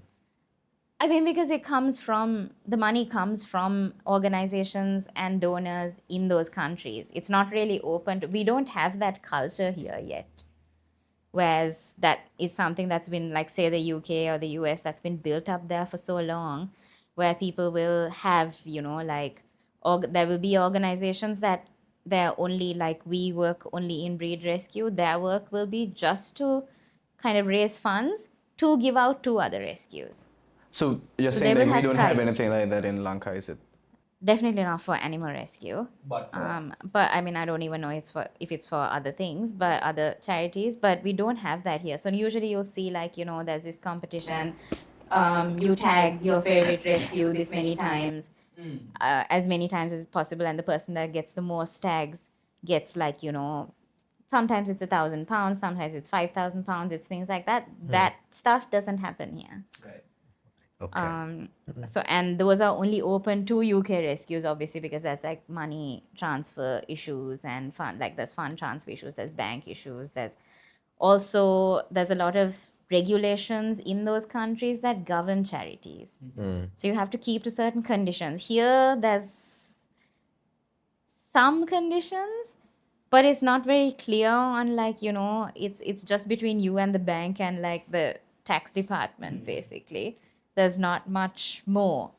I mean, because the money comes from organizations and donors in those countries. It's not really open we don't have that culture here yet. Whereas that is something that's been, like, say, the UK or the US, that's been built up there for so long, where people will have, like, there will be organizations that they're only, like, we work only in breed rescue. Their work will be just to kind of raise funds to give out to other rescues. So you're So saying they will like we have don't have prizes. anything like that in Lanka, is it? Definitely not for animal rescue. But But I mean, I don't even know if it's for other things, but other charities. But we don't have that here. So usually you'll see, like, there's this competition. You tag your favorite rescue this many times, as many times as possible, and the person that gets the most tags gets, like, sometimes it's £1,000, sometimes it's £5,000. It's things like that. That stuff doesn't happen here. right. Okay. So, and those are only open to UK rescues, obviously, because there's like money transfer issues and there's fund transfer issues, there's bank issues, there's a lot of regulations in those countries that govern charities. So you have to keep to certain conditions. Here, there's some conditions, but it's not very clear on, like, it's just between you and the bank and, like, the tax department, basically. There's not much more,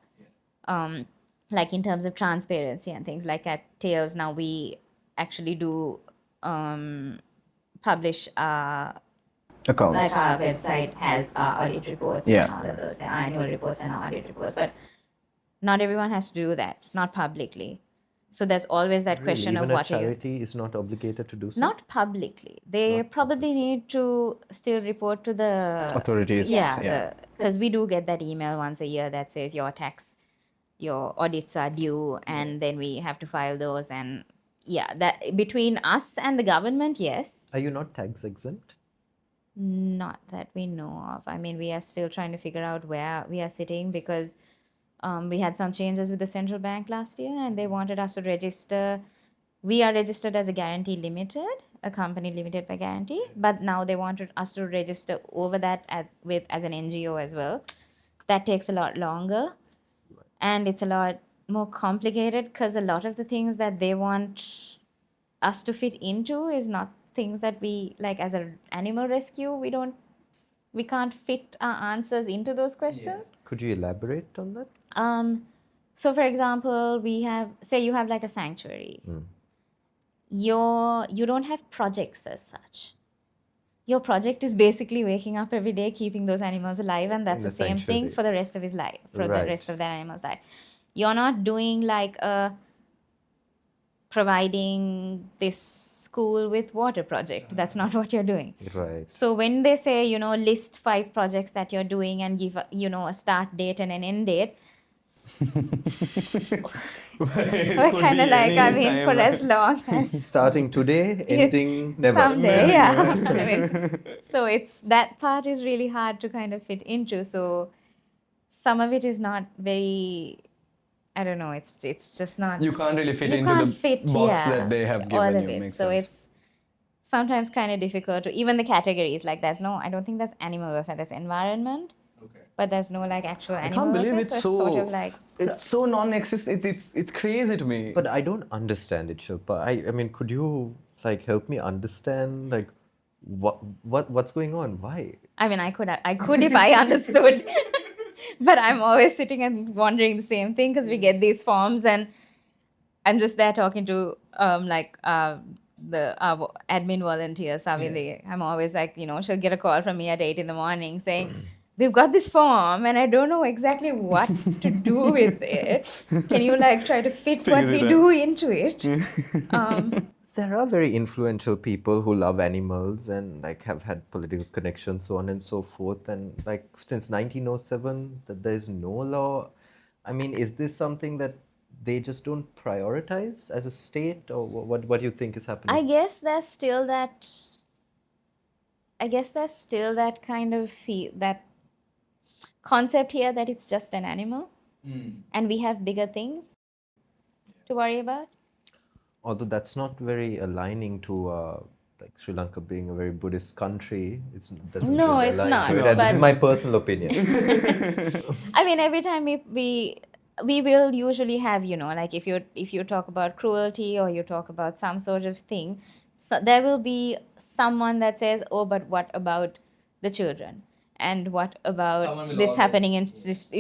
like, in terms of transparency and things. Like at Tails now, we actually do publish Accounts. like, our website has our audit reports and all of those, our annual reports and our audit reports, but not everyone has to do that, not publicly. So there's always that question Even of a what are you. charity is not obligated to do so? Not publicly. They probably need to still report to the Authorities. Yeah, because we do get that email once a year that says your audits are due, and then we have to file those. And yeah, that between us and the government, yes. Are you not tax exempt? Not that we know of. I mean, we are still trying to figure out where we are sitting, because we had some changes with the central bank last year, and they wanted us to register. We are registered as a guarantee limited, a company limited by guarantee, but now they wanted us to register over that as an NGO as well. that takes a lot longer, and it's a lot more complicated because a lot of the things that they want us to fit into is not things that we like. As an animal rescue, we can't fit our answers into those questions. Could you elaborate on that? So for example, say you have like a sanctuary. You don't have projects as such. Your project is basically waking up every day, keeping those animals alive, and that's In the the same thing sanctuary. for the rest of his life, for the Right. rest of that animal's life. You're not doing like providing this school with water project. That's not what you're doing. Right. So when they say, list 5 projects that you're doing and give, a start date and an end date, we're kind of like, for as long as Starting today, ending never. someday, yeah. So that part is really hard to kind of fit into. So some of it is not very, I don't know, it's just not. You can't really fit You into can't the fit, box yeah, that they have all given of you. it. Makes So sense. it's sometimes kind of difficult to, even the categories, like I don't think there's animal welfare, there's environment, but there's no like actual I animal can't believe welfare. it's So so. sort of like, It's so non-existent. It's crazy to me. But I don't understand it, Shilpa. I mean, could you like help me understand like what's going on? Why? I could if I understood, but I'm always sitting and wondering the same thing because we get these forms and I'm just there talking to the admin volunteers. I'm always like, she'll get a call from me at 8 in the morning saying, "We've got this form and I don't know exactly what to do with it. Can you like try to fit what Figure we it out." do into it?" There are very influential people who love animals and like have had political connections, so on and so forth. And like since 1907, that there is no law. I mean, is this something that they just don't prioritize as a state, or what do you think is happening? I guess there's still that kind of that concept here that it's just an animal and we have bigger things to worry about. Although that's not very aligning to like Sri Lanka being a very Buddhist country, it doesn't No, really it's align not, to it. And this is but- my personal opinion. Every time we will usually have, like if you talk about cruelty or you talk about some sort of thing, so there will be someone that says, "Oh, but what about the children? And what about Someone will this always- happening in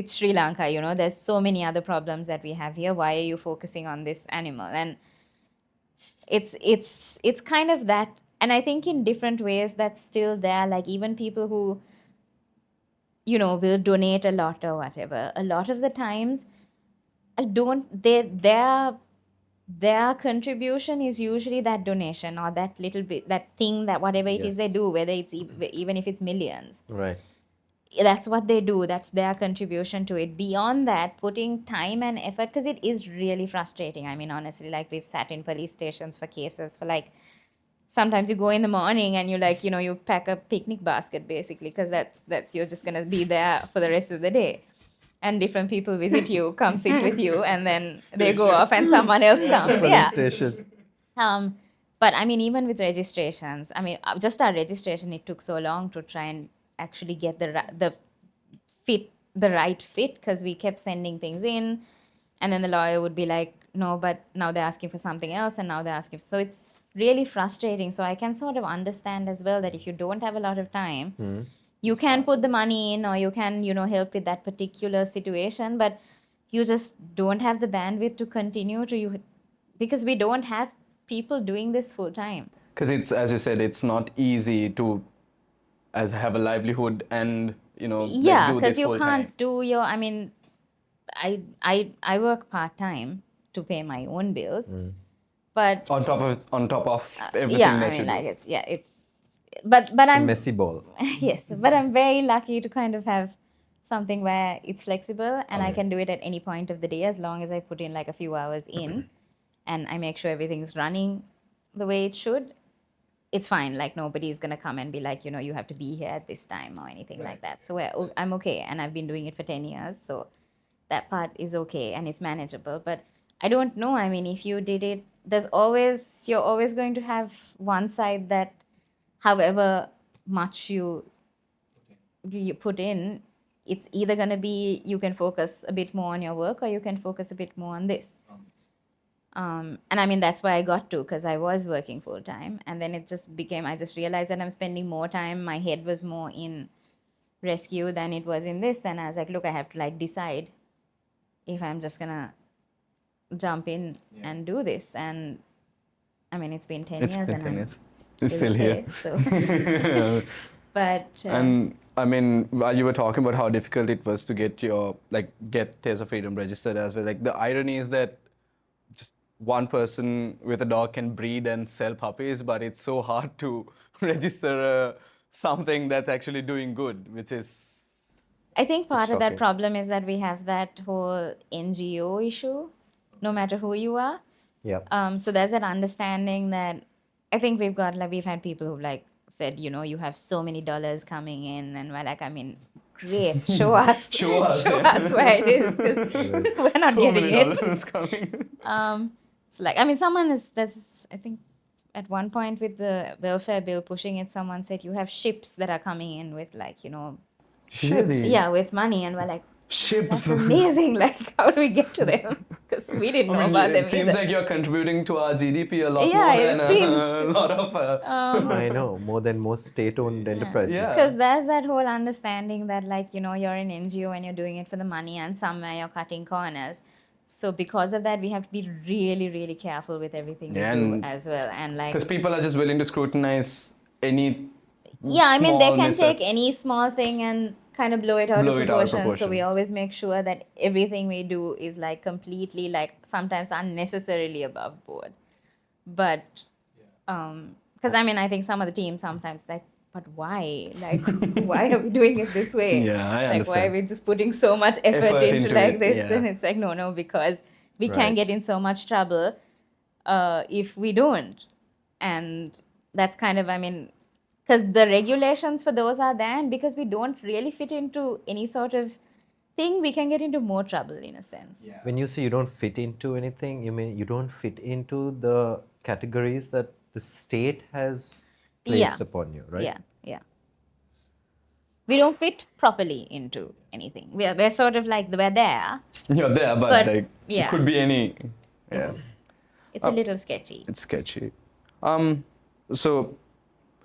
it's Sri Lanka? There's so many other problems that we have here. Why are you focusing on this animal?" And it's kind of that, and I think in different ways that's still there. Like even people who will donate a lot or whatever, a lot of the times I don't their contribution is usually that donation or that little bit, that thing, that whatever it is they Yes. do, whether it's even if it's millions, Right. that's what they do, that's their contribution to it. Beyond that, putting time and effort, because it is really frustrating. Honestly, like we've sat in police stations for cases for like, sometimes you go in the morning and you like, you pack a picnic basket basically, because that's you're just going to be there for the rest of the day, and different people visit you, come sit with you, and then they go off and someone else comes. Police Yeah. station. But even with registrations, just our registration, it took so long to try and actually get the right fit, because we kept sending things in, and then the lawyer would be like, "No, but now they're asking for something else, and now they're asking." So it's really frustrating. So I can sort of understand as well that if you don't have a lot of time, you can put the money in, or you can help with that particular situation, but you just don't have the bandwidth to continue because we don't have people doing this full time. Because it's, as you said, it's not easy to have a livelihood and Yeah, do because this you full can't time. do your, I work part-time to pay my own bills, but On top of everything yeah, that you do. but It's a I'm messy ball. yes, but I'm very lucky to kind of have something where it's flexible and I can do it at any point of the day, as long as I put in like a few hours in and I make sure everything's running the way it should. It's fine. Like nobody's gonna come and be like, you have to be here at this time or anything like that. So I'm okay, and I've been doing it for 10 years, so that part is okay and it's manageable. But I don't know. If you did it, you're always going to have one side that, however much you put in, it's either going to be you can focus a bit more on your work or you can focus a bit more on this. And I mean, that's why I got to, because I was working full time. And then it just became, I just realized that I'm spending more time. My head was more in rescue than it was in this. And I was like, look, I have to like decide if I'm just going to jump in and do this. And I mean, it's been 10 It's years been and 10 I'm years. It's still here. So, but And I mean, while you were talking about how difficult it was to get get Tears of Freedom registered as well, like the irony is that just one person with a dog can breed and sell puppies, but it's so hard to register something that's actually doing good, which is I think part of that shocking. problem is that we have that whole NGO issue, no matter who you are. Yeah. So there's that understanding that I think we've had people who like said, you know, you have so many dollars coming in, and we're like, I mean, great, show us, Show us, show yeah. us where it is, because we're not so getting many it. dollars coming. So like, I mean, there's, I think at one point with the welfare bill pushing it, someone said you have ships that are coming in with like, you know, Really? yeah, with money, and we're like, Ships. that's amazing. Like, how do we get to them? Because we didn't know about them it seems either. like you're contributing to our GDP a lot Yeah, more it than seems a to- lot of. I know, more than most state-owned enterprises. Yeah. Because there's that whole understanding that, like, you know, you're an NGO and you're doing it for the money, and somewhere you're cutting corners. So because of that, we have to be really, really careful with everything Yeah, we do and- as well. And like, Because people are just willing to scrutinize any. yeah, I mean, they small can mishap. take any small thing and kind of blow it out Blow of it out of proportion. So we proportion. always make sure that everything we do is like completely, like, sometimes unnecessarily above board. But because I mean, I think some of the teams sometimes like, but why? Like, why are we doing it this way? Yeah, I Like, why are understand. we just putting so much effort Effort into into like it, this? yeah. And it's like, no, because we can Right. get in so much trouble if we don't. And that's kind of, I mean, because the regulations for those are there, and because we don't really fit into any sort of thing, we can get into more trouble in a sense. When you say you don't fit into anything, you mean you don't fit into the categories that the state has placed Yeah. upon you, right? Yeah. We don't fit properly into anything. We're sort of like, we're there. You're there, but But, like yeah. it could be any. Yeah, It's a little sketchy. it's sketchy.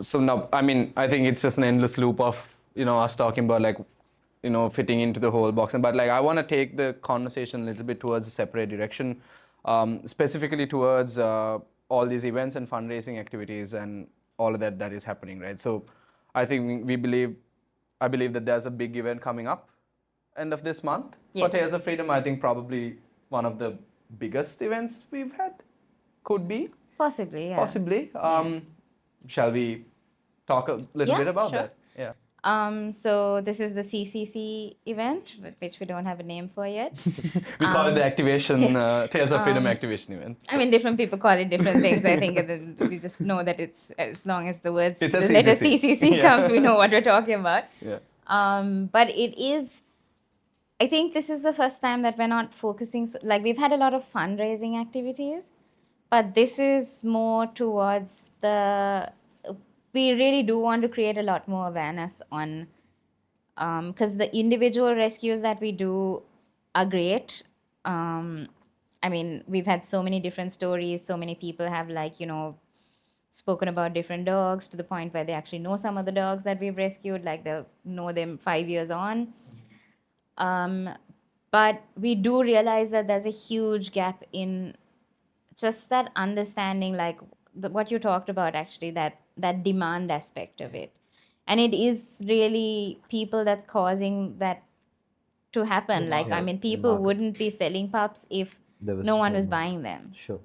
So now, I mean, I think it's just an endless loop of us talking about like fitting into the whole box. But like I want to take the conversation a little bit towards a separate direction, specifically towards all these events and fundraising activities and all of that is happening, right? So I think I believe that there's a big event coming up end of this month for Yes. Tears of Freedom. I think probably one of the biggest events we've had, could be. Possibly, yeah. Possibly. Shall we talk a little Yeah, bit about sure. that? Yeah. So this is the CCC event, which we don't have a name for yet. We call it the activation, Tears of Freedom activation event. I mean, different people call it different things. I think we just know that it's, as long as the words, It's a the letter CCC. CCC Yeah. comes, we know what we're talking about. Yeah. But it is, I think this is the first time that we're not focusing, like we've had a lot of fundraising activities, but this is more towards we really do want to create a lot more awareness on, because the individual rescues that we do are great. I mean, we've had so many different stories, so many people have spoken about different dogs to the point where they actually know some of the dogs that we've rescued, like they'll know them 5 years on. But we do realize that there's a huge gap in just that understanding, like what you talked about, actually, that demand aspect of it. And it is really people that's causing that to happen. Like, I mean, people market. wouldn't be selling pups if There was no one no was market. buying them. Sure.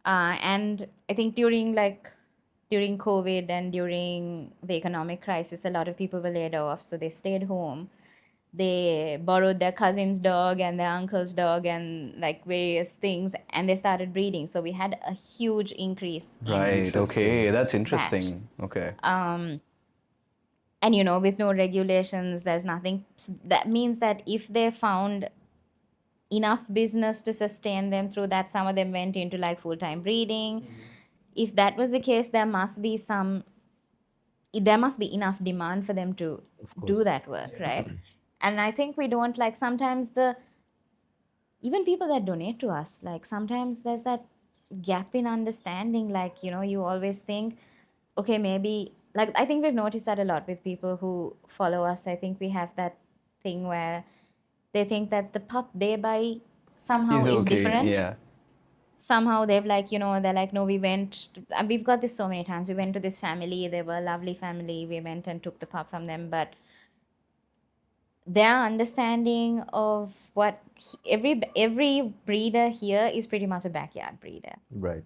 And I think during COVID and during the economic crisis, a lot of people were laid off, so they stayed home. They borrowed their cousin's dog and their uncle's dog and like various things, and they started breeding. So we had a huge increase in Right. Okay. That's interesting. Okay. and with no regulations, there's nothing. That means that if they found enough business to sustain them through that, some of them went into like full-time breeding. If that was the case, there must be enough demand for them to do that work, right? And I think we don't like sometimes even people that donate to us, like sometimes there's that gap in understanding. Like, you always think, okay, maybe, like, I think we've noticed that a lot with people who follow us. I think we have that thing where they think that the pup they buy somehow He's is okay. different. Yeah. Somehow they've like, they're like, no, we went, and we've got this so many times. We went to this family, they were a lovely family. We went and took the pup from them, but their understanding of what every breeder here is pretty much a backyard breeder. Right.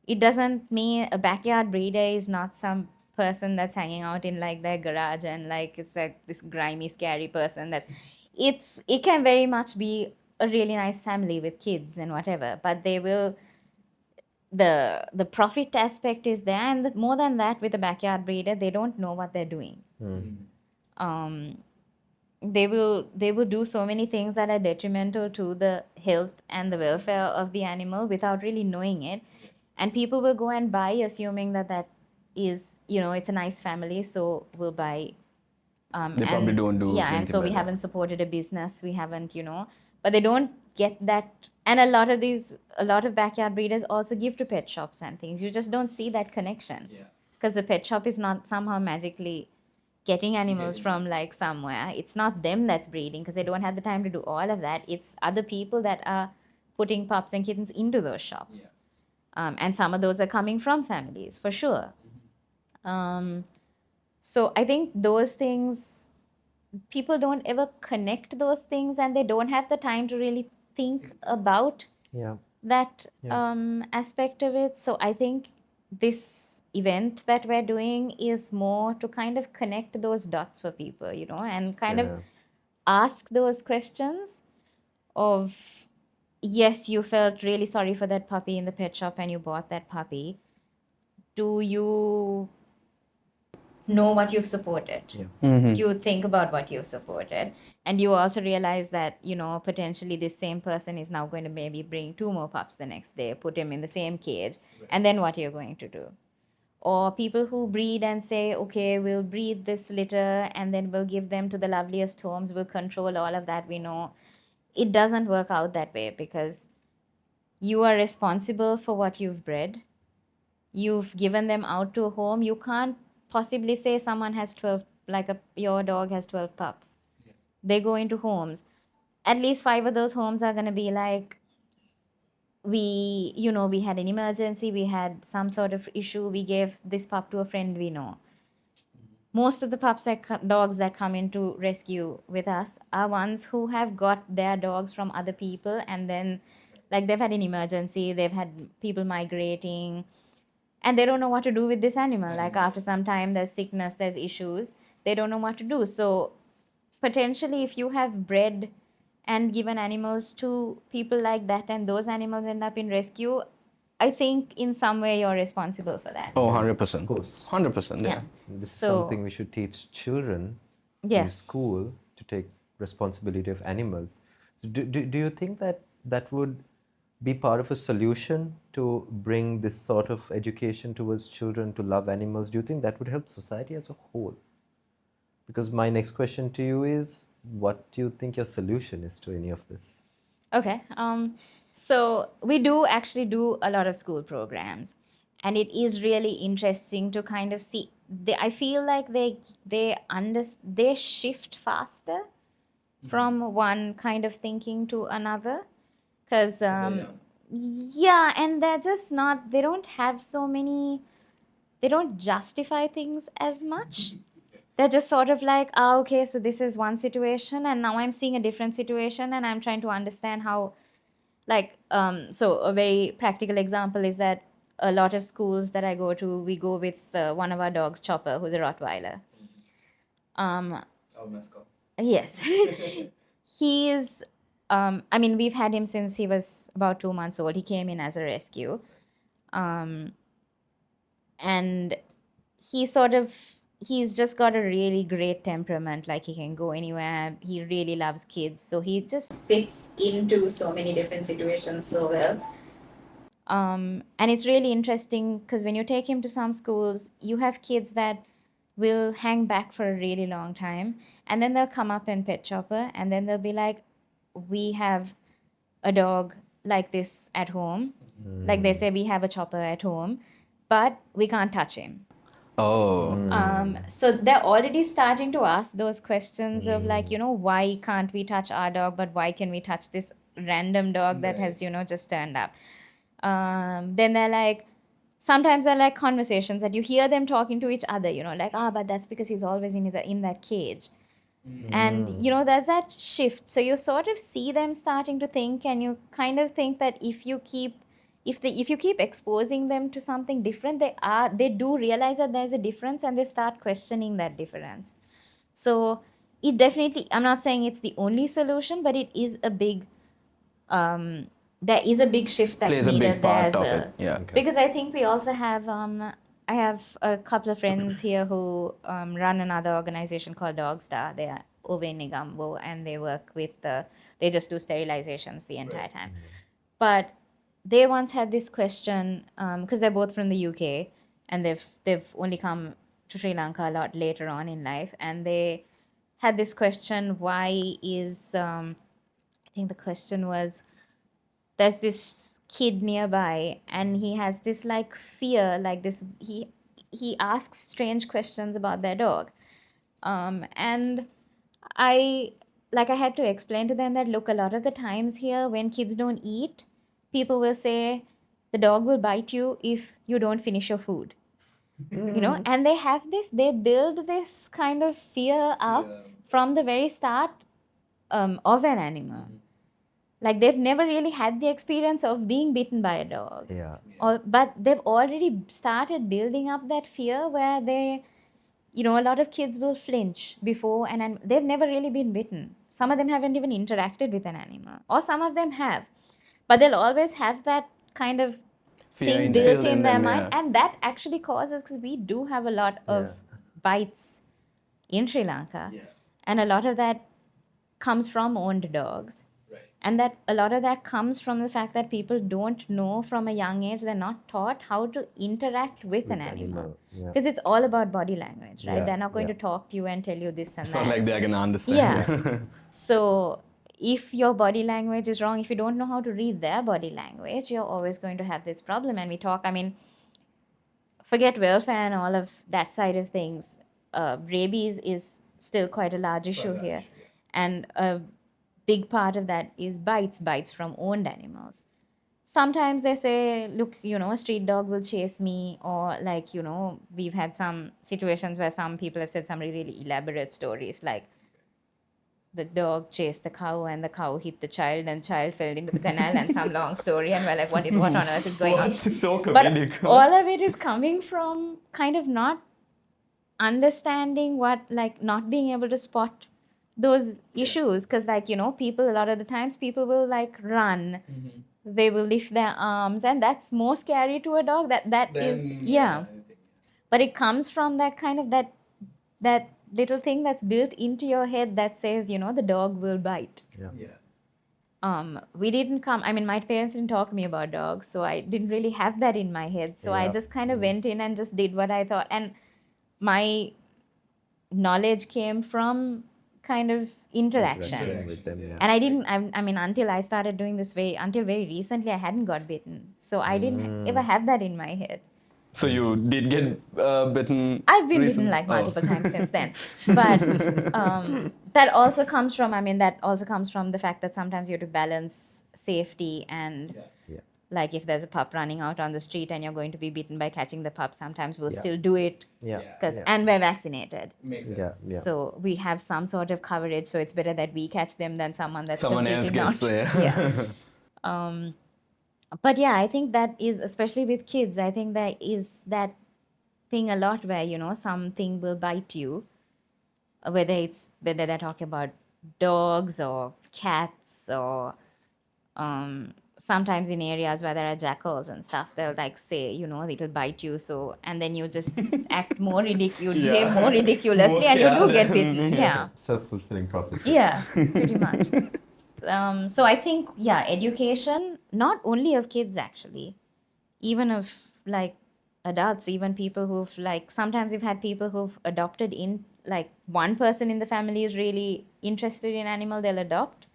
It doesn't mean a backyard breeder is not some person that's hanging out in like their garage and like it's like this grimy scary person. That it can very much be a really nice family with kids and whatever, but they will, the profit aspect is there, and more than that, with a backyard breeder, they don't know what they're doing. um they will do so many things that are detrimental to the health and the welfare of the animal without really knowing it. And people will go and buy assuming that is, it's a nice family, so we'll buy. They probably don't do Yeah, and anything so we better. haven't supported a business, we haven't, but they don't get that. And a lot of backyard breeders also give to pet shops and things. You just don't see that connection, because the pet shop is not somehow magically getting animals from like somewhere. It's not them that's breeding, because they don't have the time to do all of that. It's other people that are putting pups and kittens into those shops. And some of those are coming from families for sure. So I think those things, people don't ever connect those things, and they don't have the time to really think about Yeah. that Yeah. aspect of it. So I think this event that we're doing is more to kind of connect those dots for people, and kind of Yeah. ask those questions of, yes, you felt really sorry for that puppy in the pet shop and you bought that puppy. Do you know what you've supported? Yeah. You think about what you've supported, and you also realize that, potentially this same person is now going to maybe bring 2 more pups the next day, put him in the same cage, and then what you're going to do. Or people who breed and say, okay, we'll breed this litter and then we'll give them to the loveliest homes, we'll control all of that. We know it doesn't work out that way, because you are responsible for what you've bred. You've given them out to a home. You can't possibly say someone has 12, like your dog has 12 pups. They go into homes. At least 5 of those homes are going to be like, we had an emergency, we had some sort of issue, we gave this pup to a friend we know. Most of the dogs that come into rescue with us are ones who have got their dogs from other people, and then like they've had an emergency, they've had people migrating, and they don't know what to do with this animal. Like after some time, there's sickness, there's issues, they don't know what to do. So potentially, if you have bred and given animals to people like that, and those animals end up in rescue, I think in some way you're responsible for that. Oh, 100%. Of course. 100%. Yeah. This is So- something we should teach children Yeah. in school, to take responsibility of animals. Do you think that that would be part of a solution to bring this sort of education towards children to love animals? Do you think that would help society as a whole? Because my next question to you is, what do you think your solution is to any of this? Okay. So we do actually do a lot of school programs, and it is really interesting to kind of see. I feel like they shift faster from one kind of thinking to another, because yeah, and they're just not. They don't have so many. They don't justify things as much. They're just sort of like, okay, so this is one situation, and now I'm seeing a different situation, and I'm trying to understand how, like, so a very practical example is that a lot of schools that I go to, we go with one of our dogs, Chopper, who's a Rottweiler. Yes. He is, I mean, we've had him since he was about 2 months old. He came in as a rescue. And he's just got a really great temperament. Like, he can go anywhere. He really loves kids. So he just fits into so many different situations so well. And it's really interesting because when you take him to some schools, you have kids that will hang back for a really long time, and then they'll come up and pet chopper, and then they'll be like, we have a dog like this at home. Like they say, we have a chopper at home, but we can't touch him. Oh. So they're already starting to ask those questions of like, why can't we touch our dog, but why can we touch this random dog that has, just turned up? Then they're like, sometimes they're like conversations that you hear them talking to each other, like, but that's because he's always in that cage. And, there's that shift. So you sort of see them starting to think, and you kind of think that if you keep exposing them to something different, they do realize that there's a difference, and they start questioning that difference. So it definitely, I'm not saying it's the only solution, but it is a big there is a big shift that's Plays a big needed there part as of well. it, yeah. Because I think we also have I have a couple of friends here who run another organization called Dogstar. They are over in Negombo, and they work with they just do sterilizations the entire time. But they once had this question, because they're both from the UK, and they've only come to Sri Lanka a lot later on in life, and they had this question: why is I think the question was, there's this kid nearby, and he has this like fear, like this, he asks strange questions about their dog, and I I had to explain to them that, look, a lot of the times here when kids don't eat, people will say the dog will bite you if you don't finish your food. And they build this kind of fear up from the very start of an animal. Like they've never really had the experience of being bitten by a dog. Yeah. But they've already started building up that fear where they, a lot of kids will flinch before, and they've never really been bitten. Some of them haven't even interacted with an animal, or some of them have. But they'll always have that kind of Fear thing instilled built in their them, mind. yeah. And that actually causes, because we do have a lot of bites in Sri Lanka. And a lot of that comes from owned dogs. And that a lot of that comes from the fact that people don't know from a young age, they're not taught how to interact with an animal. Yeah. Because it's all about body language, right? Yeah, They're not going yeah. to talk to you and tell you this and It's that. not like they're gonna understand. Yeah. So if your body language is wrong, if you don't know how to read their body language, you're always going to have this problem. And we talk, forget welfare and all of that side of things. Rabies is still quite a large issue here. And a big part of that is bites from owned animals. Sometimes they say, look, a street dog will chase me, or we've had some situations where some people have said some really elaborate stories, like the dog chased the cow and the cow hit the child and child fell into the canal, and some long story, and we're like, what on earth is going on? It's so But comedic. all of it is coming from kind of not understanding not being able to spot those issues, because people, a lot of the times people will run, they will lift their arms, and that's more scary to a dog. That is but it comes from that kind of that little thing that's built into your head that says, the dog will bite. We didn't come, my parents didn't talk to me about dogs, so I didn't really have that in my head. So I just kind of went in and just did what I thought. And my knowledge came from kind of interaction with them, yeah. and I didn't, until I started doing this until very recently, I hadn't got bitten. So I didn't ever have that in my head. So you did get bitten? I've been recent- bitten Oh. multiple times since then. But that also comes from, the fact that sometimes you have to balance safety and like if there's a pup running out on the street and you're going to be bitten by catching the pup, sometimes we'll still do it and we're vaccinated. Yeah. So we have some sort of coverage. So it's better that we catch them than someone that's Someone else completely gets not. there. Yeah. But yeah, I think that is, especially with kids, I think there is that thing a lot where, something will bite you, whether they're talking about dogs or cats or sometimes in areas where there are jackals and stuff, they'll say, it'll bite you. So, and then you just act more behave more ridiculously, and you do get bitten. Yeah. Self-fulfilling prophecy. Yeah, pretty much. So I think, education, not only of kids actually, even of adults, even people who've like, sometimes we've had people who've adopted in, like one person in the family is really interested in animal, they'll adopt.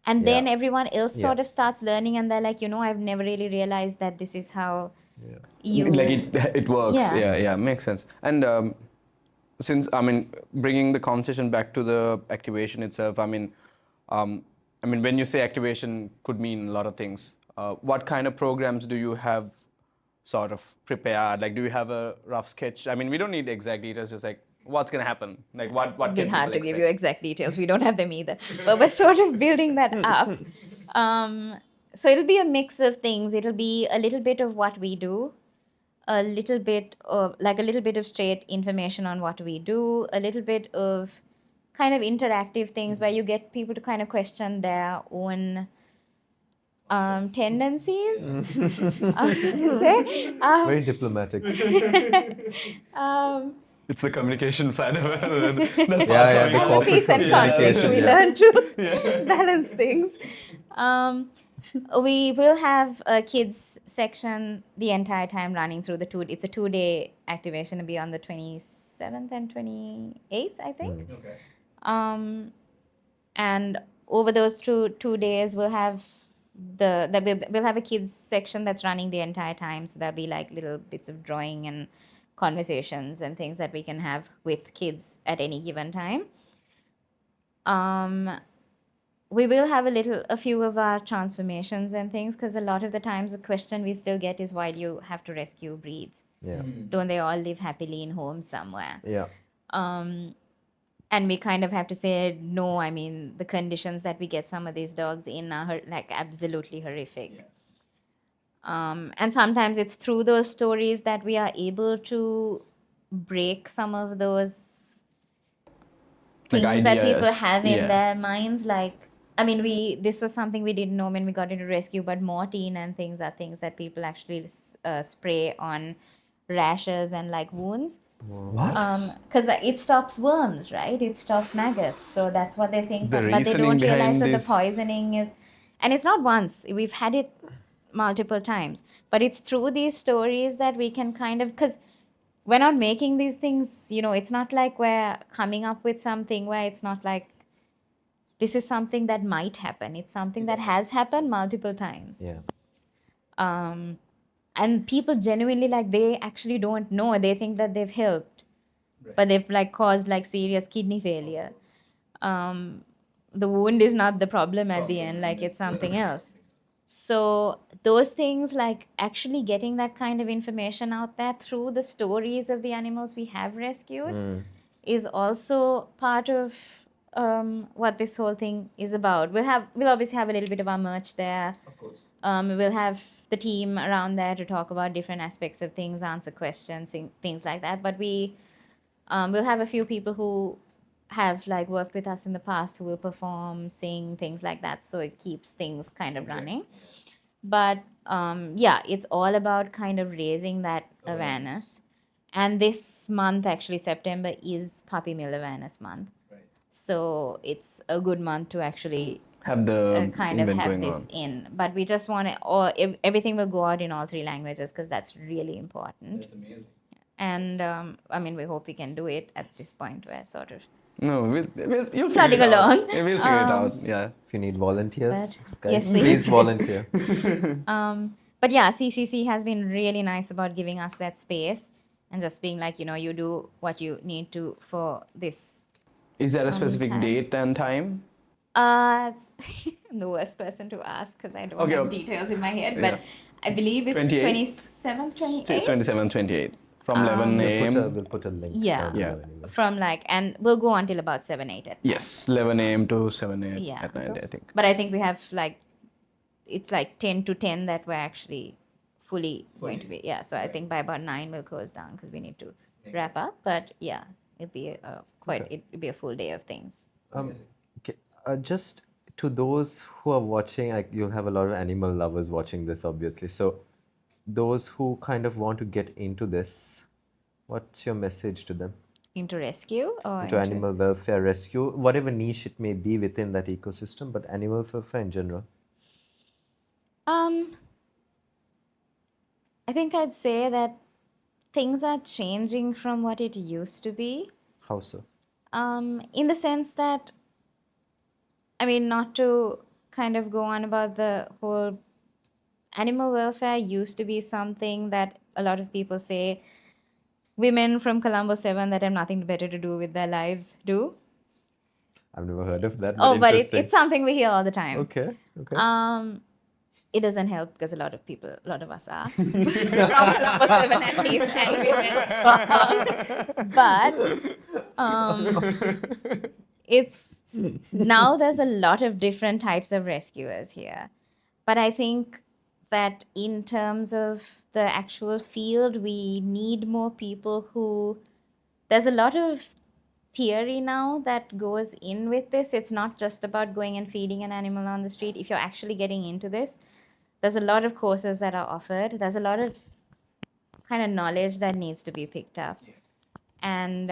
And then Yeah. everyone else Yeah. sort of starts learning and they're like, I've never really realized that this is how Yeah. you. Like it works. Yeah. Yeah, makes sense. And since bringing the conversation back to the activation itself, when you say activation could mean a lot of things. What kind of programs do you have sort of prepared? Like, do you have a rough sketch? I mean, we don't need exact details, just like what's going to happen, like what It'd be can hard people to give you expect? exact details. We don't have them either. But we're sort of building that up. So it'll be a mix of things. It'll be a little bit of what we do, a little bit of straight information on what we do, a little bit of kind of interactive things where you get people to kind of question their own tendencies. Very diplomatic. Um, It's the communication side of it. The Yeah, the and the corporate peace and conflict, communication, we yeah. learn to balance things. We will have a kids section the entire time running through the it's a 2-day activation. It'll be on the 27th and 28th, I think. Okay. And over those two days, we'll have we'll have a kids section that's running the entire time. So there'll be like little bits of drawing and conversations and things that we can have with kids at any given time. We will have a few of our transformations and things, because a lot of the times the question we still get is, why do you have to rescue breeds? Yeah. Don't they all live happily in homes somewhere? Yeah. And we kind of have to say, no, I mean, the conditions that we get some of these dogs in are like absolutely horrific. And sometimes it's through those stories that we are able to break some of those Like things that people ideas, have in yeah. their minds. Like, I mean, this was something we didn't know when we got into rescue, but mortine and things are things that people actually spray on rashes and like wounds. What? Because it stops worms, right? It stops maggots. So that's what they think. The But they reasoning don't realize behind that the this- poisoning is, and it's not once. We've had it multiple times. But it's through these stories that we can kind of, because we're not making these things, it's not like we're coming up with something where it's not like this is something that might happen. It's something that has happened multiple times. Yeah. And people genuinely, like, they actually don't know. They think that they've helped, but they've like caused like serious kidney failure. The wound is not the problem at the end, like it's something else. So those things, like actually getting that kind of information out there through the stories of the animals we have rescued is also part of what this whole thing is about. We'll obviously have a little bit of our merch there. Of course. We'll have the team around there to talk about different aspects of things, answer questions, things like that. But we'll have a few people who have like worked with us in the past who will perform, sing, things like that. So it keeps things kind of running. But yeah, it's all about kind of raising that awareness. And this month, actually, September is Puppy Mill Awareness Month. Right. So it's a good month to actually Have the kind of event have going this on. in. But we just want to, everything will go out in all 3 languages, because that's really important. That's amazing. And I mean, we hope we can do it at this point where sort of No, you'll figure plodding it out. along. Yeah, we'll figure it out. Yeah. If you need volunteers, But- guys, yes, please please. volunteer. But yeah, CCC has been really nice about giving us that space and just being like, you do what you need to for this. Is there a specific time. date and time? I'm the worst person to ask because I don't Okay, have okay. details in my head, Yeah. but I believe it's 28th? 27th, 28th. 27, 28. From 11 a.m. We'll put a link Yeah. down below Yeah. anyways. From like, and we'll go until about 7, 8 at night. Yes, 11 a.m. to 7 a.m. Yeah. at night, I think. But I think we have like, it's like 10 to 10 that we're actually fully going to be. Yeah. So I think by about 9 we'll close down because we need to wrap up. But yeah, it'd be it'd be a full day of things. Okay. Just to those who are watching, like you'll have a lot of animal lovers watching this, obviously. So those who kind of want to get into this, what's your message to them? Into rescue or To animal welfare, rescue, whatever niche it may be within that ecosystem, but animal welfare in general. I think I'd say that things are changing from what it used to be. How so? In the sense that, I mean, not to kind of go on about the whole animal welfare used to be something that a lot of people say women from Colombo 7 that have nothing better to do with their lives do. I've never heard of that, but Oh, but interesting. it's something we hear all the time. Okay. It doesn't help because a lot of us are from Colombo 7 at least, and women. It's now there's a lot of different types of rescuers here. But I think that in terms of the actual field, we need more people who. There's a lot of theory now that goes in with this. It's not just about going and feeding an animal on the street. If you're actually getting into this, there's a lot of courses that are offered. There's a lot of kind of knowledge that needs to be picked up. And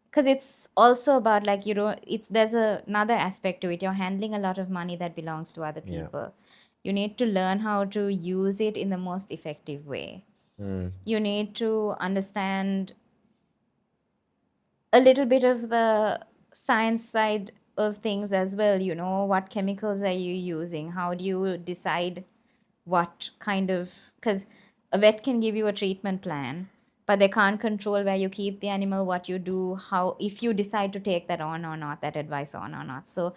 because it's also about like there's another aspect to it. You're handling a lot of money that belongs to other Yeah. people. You need to learn how to use it in the most effective way. You need to understand a little bit of the science side of things as well. What chemicals are you using? How do you decide what kind of, because a vet can give you a treatment plan, but they can't control where you keep the animal, what you do, how, if you decide to take that on or not, that advice on or not. So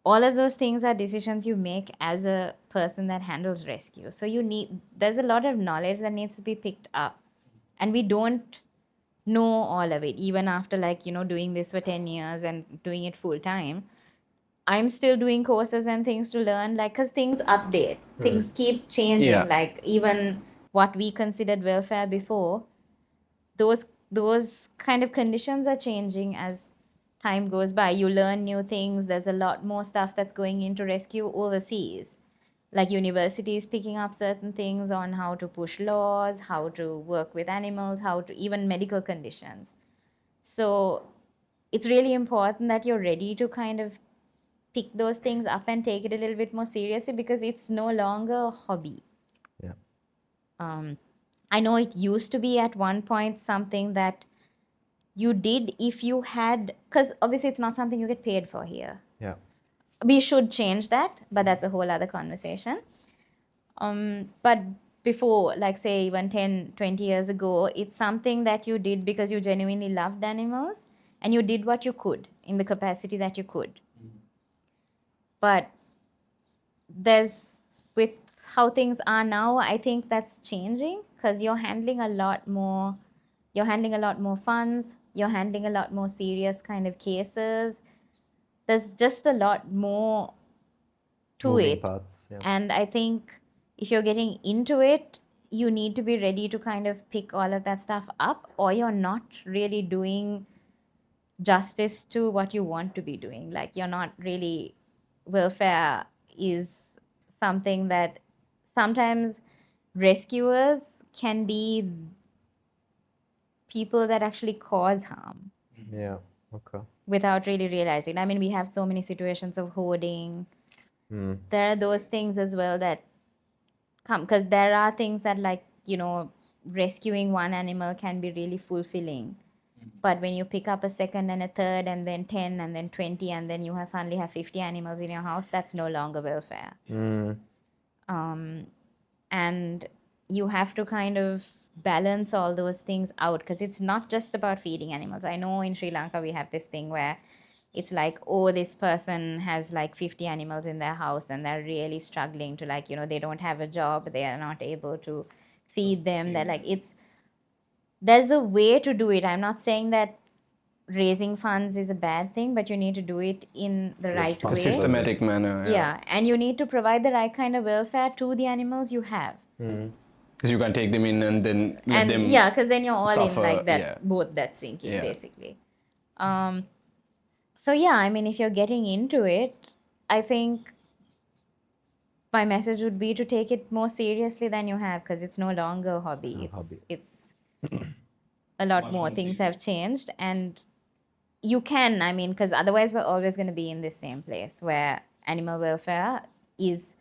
all of those things are decisions you make as a person that handles rescue. So there's a lot of knowledge that needs to be picked up, and we don't know all of it even after doing this for 10 years and doing it full time. I'm still doing courses and things to learn, because things update, things keep changing. Yeah. Like even what we considered welfare before, those kind of conditions are changing as time goes by. You learn new things. There's a lot more stuff that's going into rescue overseas, like universities picking up certain things on how to push laws, how to work with animals, how to even medical conditions. So it's really important that you're ready to kind of pick those things up and take it a little bit more seriously, because it's no longer a hobby. Yeah. I know it used to be at one point something that you did if you had, because obviously it's not something you get paid for here. Yeah. We should change that, but that's a whole other conversation. But before, like say even 10, 20 years ago, it's something that you did because you genuinely loved animals and you did what you could in the capacity that you could. But with how things are now, I think that's changing, because you're handling a lot more funds, you're handling a lot more serious kind of cases. There's just a lot more to Moving it. parts. Yeah. And I think if you're getting into it, you need to be ready to kind of pick all of that stuff up, or you're not really doing justice to what you want to be doing. Like you're not really, welfare is something that sometimes rescuers can be people that actually cause harm Yeah. Okay. without really realizing. I mean, we have so many situations of hoarding. There are those things as well that come, because there are things that rescuing one animal can be really fulfilling. But when you pick up a second and a third and then 10 and then 20 and then you suddenly have 50 animals in your house, that's no longer welfare. And you have to kind of balance all those things out, because it's not just about feeding animals. I know in Sri Lanka we have this thing where it's like, oh, this person has like 50 animals in their house and they're really struggling to they don't have a job, they are not able to feed them. They're like, there's a way to do it. I'm not saying that raising funds is a bad thing, but you need to do it in the right A way. systematic manner. Yeah, and you need to provide the right kind of welfare to the animals you have. Because you can't take them in and then let And them. yeah, because then you're all suffer, in like that, yeah. both that sinking, Yeah. basically. So yeah, I mean, if you're getting into it, I think my message would be to take it more seriously than you have, because it's no longer a hobby. It's a lot more things have changed, and you can, I mean, because otherwise we're always going to be in this same place where animal welfare is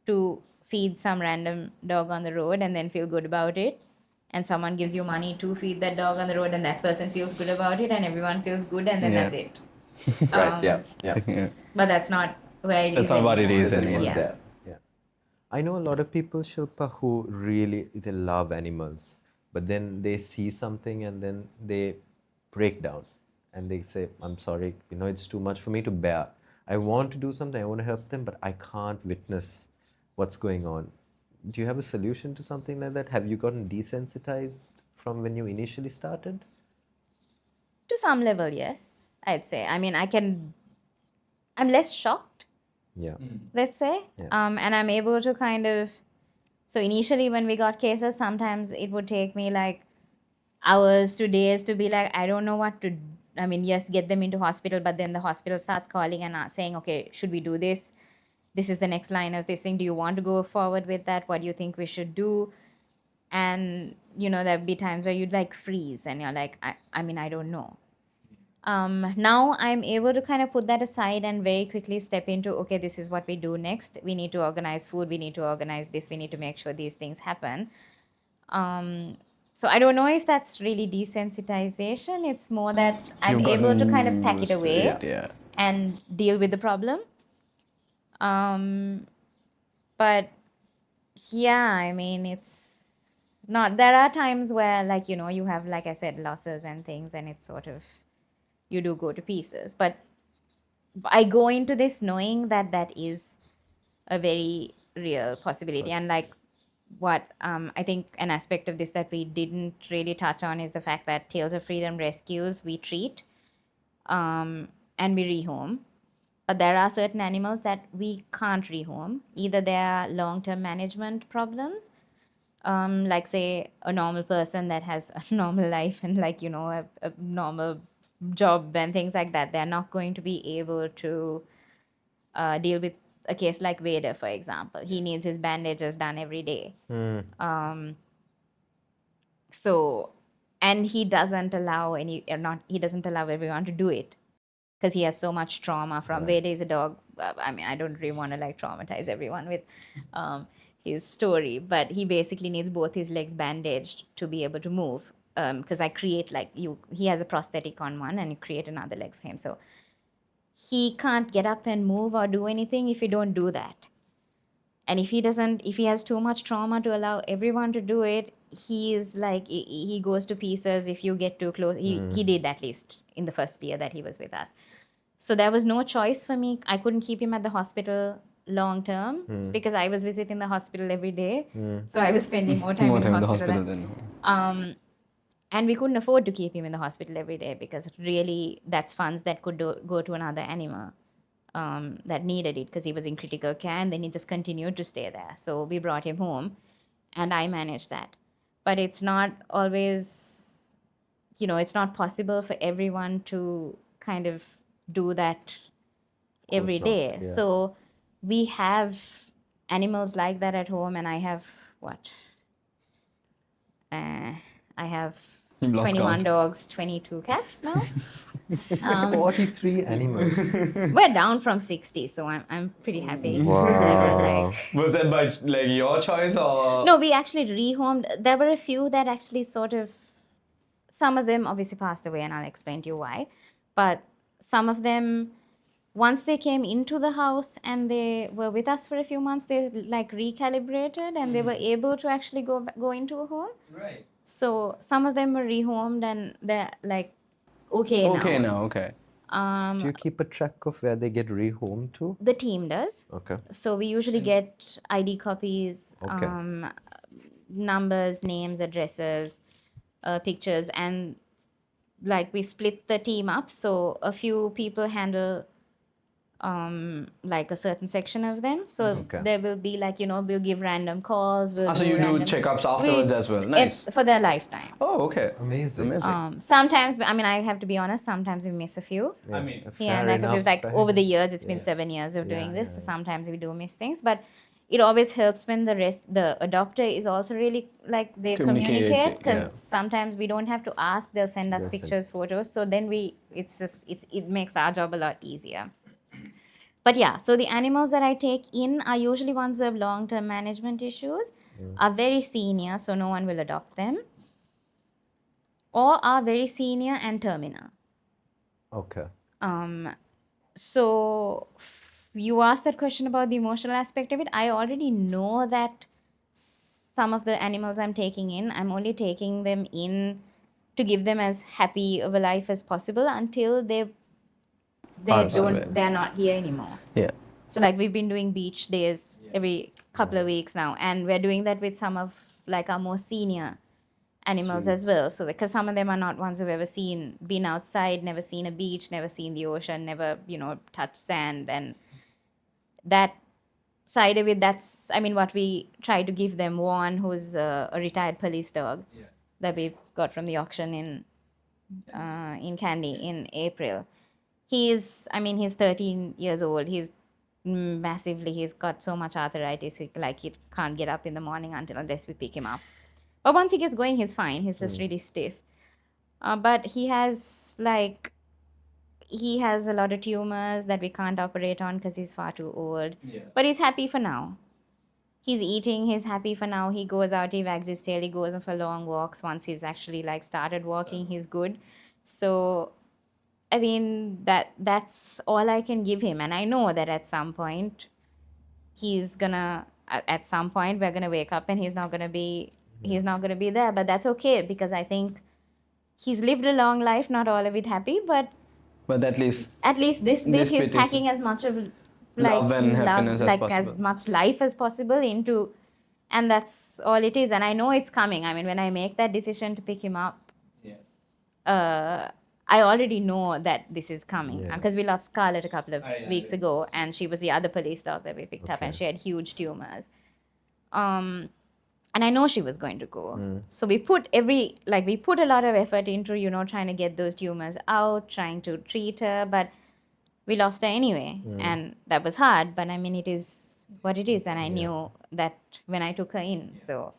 to feed some random dog on the road and then feel good about it, and someone gives you money to feed that dog on the road, and that person feels good about it, and everyone feels good, and then Yeah. that's it. Right. Yeah. Yeah. Yeah. But that's not where it is That's not what it anymore. is Doesn't anymore. end Yeah. there. Yeah. I know a lot of people, Shilpa, who really they love animals, but then they see something and then they break down and they say, "I'm sorry, it's too much for me to bear. I want to do something, I want to help them, but I can't witness what's going on." Do you have a solution to something like that? Have you gotten desensitized from when you initially started? To some level, yes, I'd say. I mean, I'm less shocked, Yeah. let's say. Yeah. And I'm able to kind of, so initially when we got cases, sometimes it would take me like hours to days to be like, I don't know what to, I mean, yes, get them into hospital, but then the hospital starts calling and saying, okay, should we do this? This is the next line of this thing. Do you want to go forward with that? What do you think we should do? And, there'd be times where you'd like freeze and you're like, I mean, I don't know. Now I'm able to kind of put that aside and very quickly step into, okay, this is what we do next. We need to organize food. We need to organize this. We need to make sure these things happen. So I don't know if that's really desensitization. It's more that I'm You've able to gotten kind of pack it used to away it, yeah. and deal with the problem. But yeah, I mean, it's not, there are times where, like, you have, like I said, losses and things, and it's sort of, you do go to pieces. But I go into this knowing that that is a very real possibility. And like what I think an aspect of this that we didn't really touch on is the fact that Tales of Freedom rescues we treat and we rehome. But there are certain animals that we can't rehome. Either they are long-term management problems, like say a normal person that has a normal life and like a normal job and things like that. They're not going to be able to deal with a case like Vader, for example. He needs his bandages done every day. So, and he doesn't allow he doesn't allow everyone to do it because he has so much trauma from Vader is a dog. I mean, I don't really want to like traumatize everyone with his story, but he basically needs both his legs bandaged to be able to move. Because I create he has a prosthetic on one and you create another leg for him. So he can't get up and move or do anything if you don't do that. And if he has too much trauma to allow everyone to do it, he's like, he goes to pieces if you get too close. He did, at least in the first year that he was with us. So there was no choice for me. I couldn't keep him at the hospital long term because I was visiting the hospital every day. So I was spending more time More in time the in the hospital. hospital than And we couldn't afford to keep him in the hospital every day because really that's funds that could go to another animal that needed it because he was in critical care, and then he just continued to stay there. So we brought him home and I managed that. But it's not always, it's not possible for everyone to kind of do that every not, day. yeah. So we have animals like that at home, and I have what? I have You've lost 21 count. dogs, 22 cats now. 43 animals. We're down from 60, so I'm pretty happy. Wow. Was that by like your choice or? No, we actually rehomed. There were a few that actually sort of, some of them obviously passed away, and I'll explain to you why. But some of them, once they came into the house and they were with us for a few months, they like recalibrated and they were able to actually go into a home. Right. So some of them were rehomed and they're like okay now. Okay. Do you keep a track of where they get rehomed to? The team does. Okay. So we usually get ID copies, Okay. numbers, names, addresses, pictures, and like we split the team up. So a few people handle like a certain section of them. So there will be like, we'll give random calls. We'll So do you do random, checkups afterwards as well. Nice. for their lifetime. Oh, okay. Amazing. Sometimes, I mean, I have to be honest, sometimes we miss a few. I mean, Yeah, and because like over the years, it's been 7 years of doing this. So sometimes we do miss things, but it always helps when the adopter is also really like they communicate because sometimes we don't have to ask; they'll send us pictures, photos. So then it makes our job a lot easier. But yeah, so the animals that I take in are usually ones who have long-term management issues, are very senior, so no one will adopt them. or are very senior and terminal. Okay. So you asked that question about the emotional aspect of it. I already know that some of the animals I'm taking in, I'm only taking them in to give them as happy of a life as possible until Pass away. they're not here anymore. Yeah. So like we've been doing beach days every couple of weeks now, and we're doing that with some of like our more senior animals as well. So because some of them are not ones who've ever been outside, never seen a beach, never seen the ocean, never touched sand, and that side of it, that's what we try to give them. One who's a retired police dog that we got from the auction in Candy in April. He's 13 years old. He's got so much arthritis, he can't get up in the morning unless we pick him up. But once he gets going, he's fine. He's just really stiff. But he has a lot of tumors that we can't operate on because he's far too old. But he's happy for now. He's eating, he's happy for now. He goes out, he wags his tail, he goes on for long walks. Once he's actually started walking, he's good. So that's all I can give him. And I know that at some point we're gonna wake up and he's not gonna be there. But that's okay, because I think he's lived a long life, not all of it happy, but at least this bit he's packing as much of love and happiness as possible. as much life as possible into, and that's all it is. And I know it's coming. When I make that decision to pick him up, I already know that this is coming, because we lost Scarlett a couple of weeks ago, and she was the other police dog that we picked up, and she had huge tumors. And I know she was going to go. So we put a lot of effort into, trying to get those tumors out, trying to treat her, but we lost her anyway. And that was hard, but it is what it is. And I knew that when I took her in. So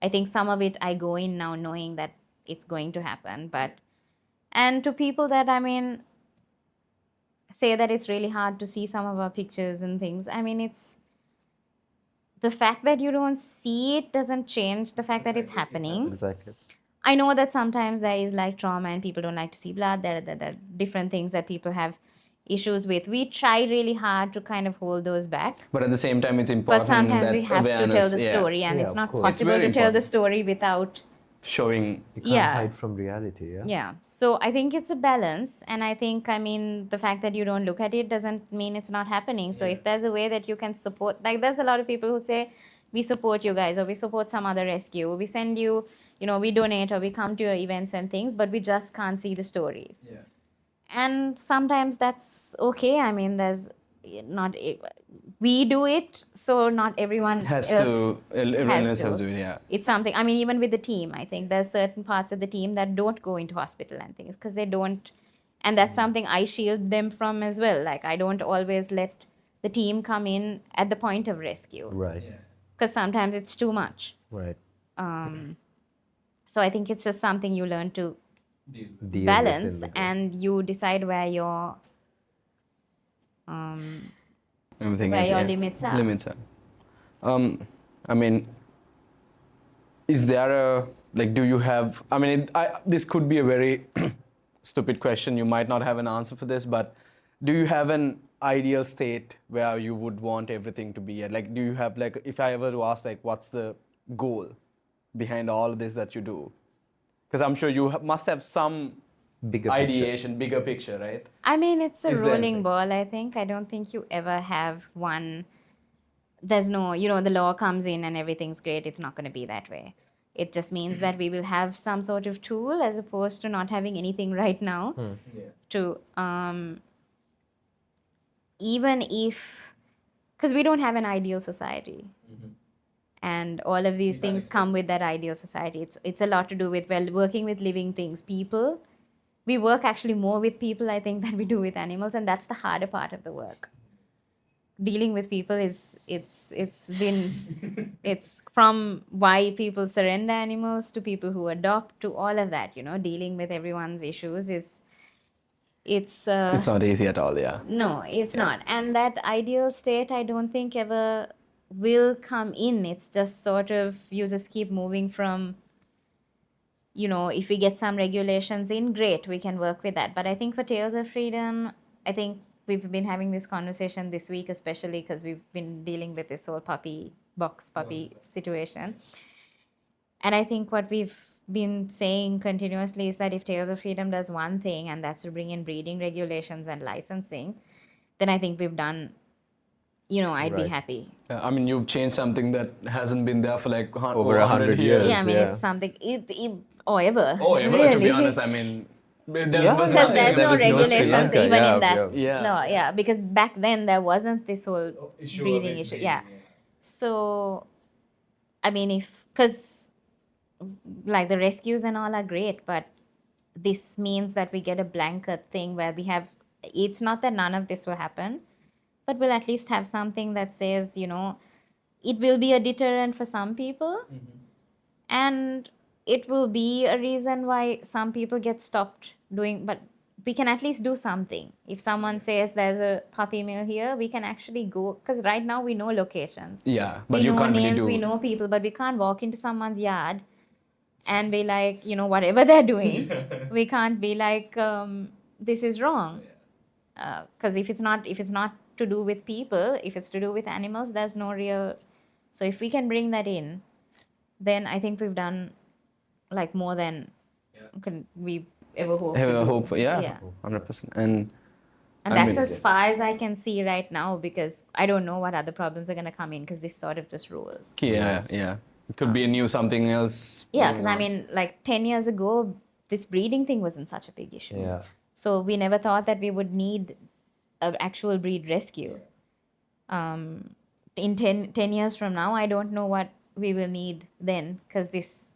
I think some of it I go in now knowing that it's going to happen. And to people that, say that it's really hard to see some of our pictures and things, it's the fact that you don't see it doesn't change the fact that it's happening. Exactly. I know that sometimes there is trauma and people don't like to see blood. There are different things that people have issues with. We try really hard to kind of hold those back. But at the same time, it's important. But sometimes that we have to tell the story, and it's not possible to tell the story without showing. You can't hide from reality, Yeah. So I think it's a balance. And I think, the fact that you don't look at it doesn't mean it's not happening. So if there's a way that you can support, there's a lot of people who say, we support you guys, or we support some other rescue, we send you, we donate, or we come to your events and things, but we just can't see the stories. And sometimes that's okay. There's not, we do it, so not everyone Everyone else has to do it, It's something, even with the team, I think there's certain parts of the team that don't go into hospital and things because they don't, and that's something I shield them from as well. I don't always let the team come in at the point of rescue. Right. Because sometimes it's too much. Right. So I think it's just something you learn to Deal balance, with and you decide where your Everything where is, your limits are. Is there a do you have? This could be a very stupid question. You might not have an answer for this, but do you have an ideal state where you would want everything to be at? Do you have if I ever to ask what's the goal behind all of this that you do? Because I'm sure you must have some bigger ideation, bigger picture, right? It's a rolling ball, I think. I don't think you ever have one. There's no, the law comes in and everything's great. It's not going to be that way. It just means that we will have some sort of tool as opposed to not having anything right now to, even if, because we don't have an ideal society. And all of these things come with that ideal society. It's a lot to do with, working with living things, people. We work actually more with people, I think, than we do with animals, and that's the harder part of the work. Dealing with people it's from why people surrender animals to people who adopt to all of that. Dealing with everyone's issues it's not easy at all. No, it's not. And that ideal state, I don't think ever will come in. It's just sort of, you just keep moving from if we get some regulations in, great, we can work with that. But I think for Tales of Freedom, I think we've been having this conversation this week, especially because we've been dealing with this whole box puppy situation. And I think what we've been saying continuously is that if Tales of Freedom does one thing, and that's to bring in breeding regulations and licensing, then I think we've done, I'd be Right. happy. I mean, you've changed something that hasn't been there for like Over 100 years. Yeah, I mean, yeah. it's something, or ever. Oh, ever, really. to be honest. I mean, there Yeah, was Because nothing. there's there no was no Sri regulations Lanka, even yeah, in that yeah. law. Yeah, because back then there wasn't this whole Issue breeding of it issue. being, Yeah. So, I mean, because like the rescues and all are great, but this means that we get a blanket thing where it's not that none of this will happen, but we'll at least have something that says, it will be a deterrent for some people, and it will be a reason why some people get stopped doing, but we can at least do something. If someone says there's a puppy mill here, we can actually go, because right now we know locations, Yeah, but we you know can't really names, do. we know people, but we can't walk into someone's yard and be like, whatever they're doing, we can't be like, this is wrong. Because if it's not to do with people, if it's to do with animals, there's no real. So if we can bring that in, then I think we've done like more than we ever hoped Have to a do. hope for, yeah, Yeah. 100%. And And I that's mean, as far as I can see right now, because I don't know what other problems are going to come in, because this sort of just rules. yeah, Yes. yeah. It could be a new something else. Yeah, going because I on. mean, like 10 years ago, this breeding thing wasn't such a big issue. Yeah. So we never thought that we would need an actual breed rescue. In 10 years from now, I don't know what we will need then, because this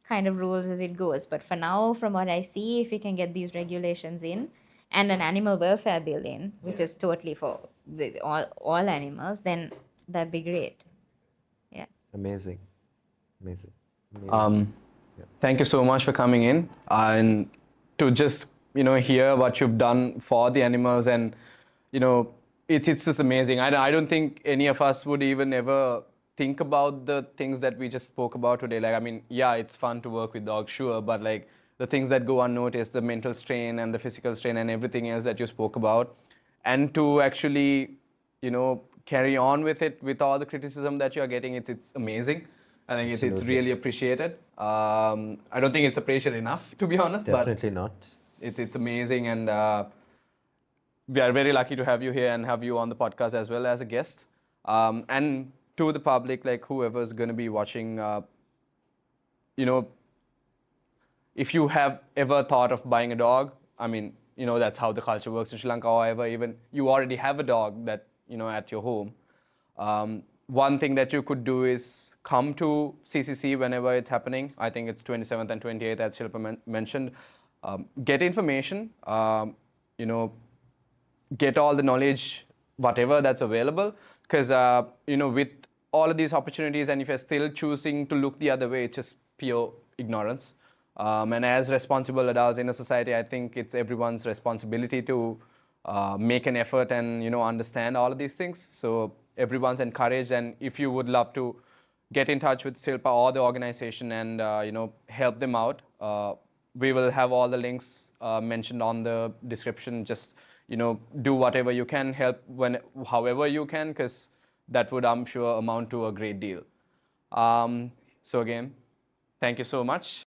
kind of rules as it goes. But for now, from what I see, if we can get these regulations in and an animal welfare bill in, which is totally for with all animals, then that'd be great. Yeah. Amazing. Amazing. Thank you so much for coming in and to just hear what you've done for the animals, and it's just amazing. I don't think any of us would even ever think about the things that we just spoke about today. Like, I mean, yeah, it's fun to work with dogs, sure, but like the things that go unnoticed, the mental strain and the physical strain and everything else that you spoke about, and to actually carry on with it with all the criticism that you are getting, it's amazing. I think it's Absolutely. really appreciated. I don't think it's appreciated enough, to be honest. Definitely not. But it's amazing, and we are very lucky to have you here and have you on the podcast as well as a guest. And to the public, like whoever's going to be watching, you know, if you have ever thought of buying a dog, I mean, that's how the culture works in Sri Lanka. However, even you already have a dog that at your home. One thing that you could do is come to CCC whenever it's happening. I think it's 27th and 28th, as Shilpa mentioned. Get information. Get all the knowledge, whatever that's available. Because with all of these opportunities, and if you're still choosing to look the other way, it's just pure ignorance. And as responsible adults in a society, I think it's everyone's responsibility to make an effort and understand all of these things. So everyone's encouraged, and if you would love to get in touch with Shilpa or the organization and help them out, we will have all the links mentioned on the description. Just do whatever you can, help however you can, because that would, I'm sure, amount to a great deal. So again, thank you so much.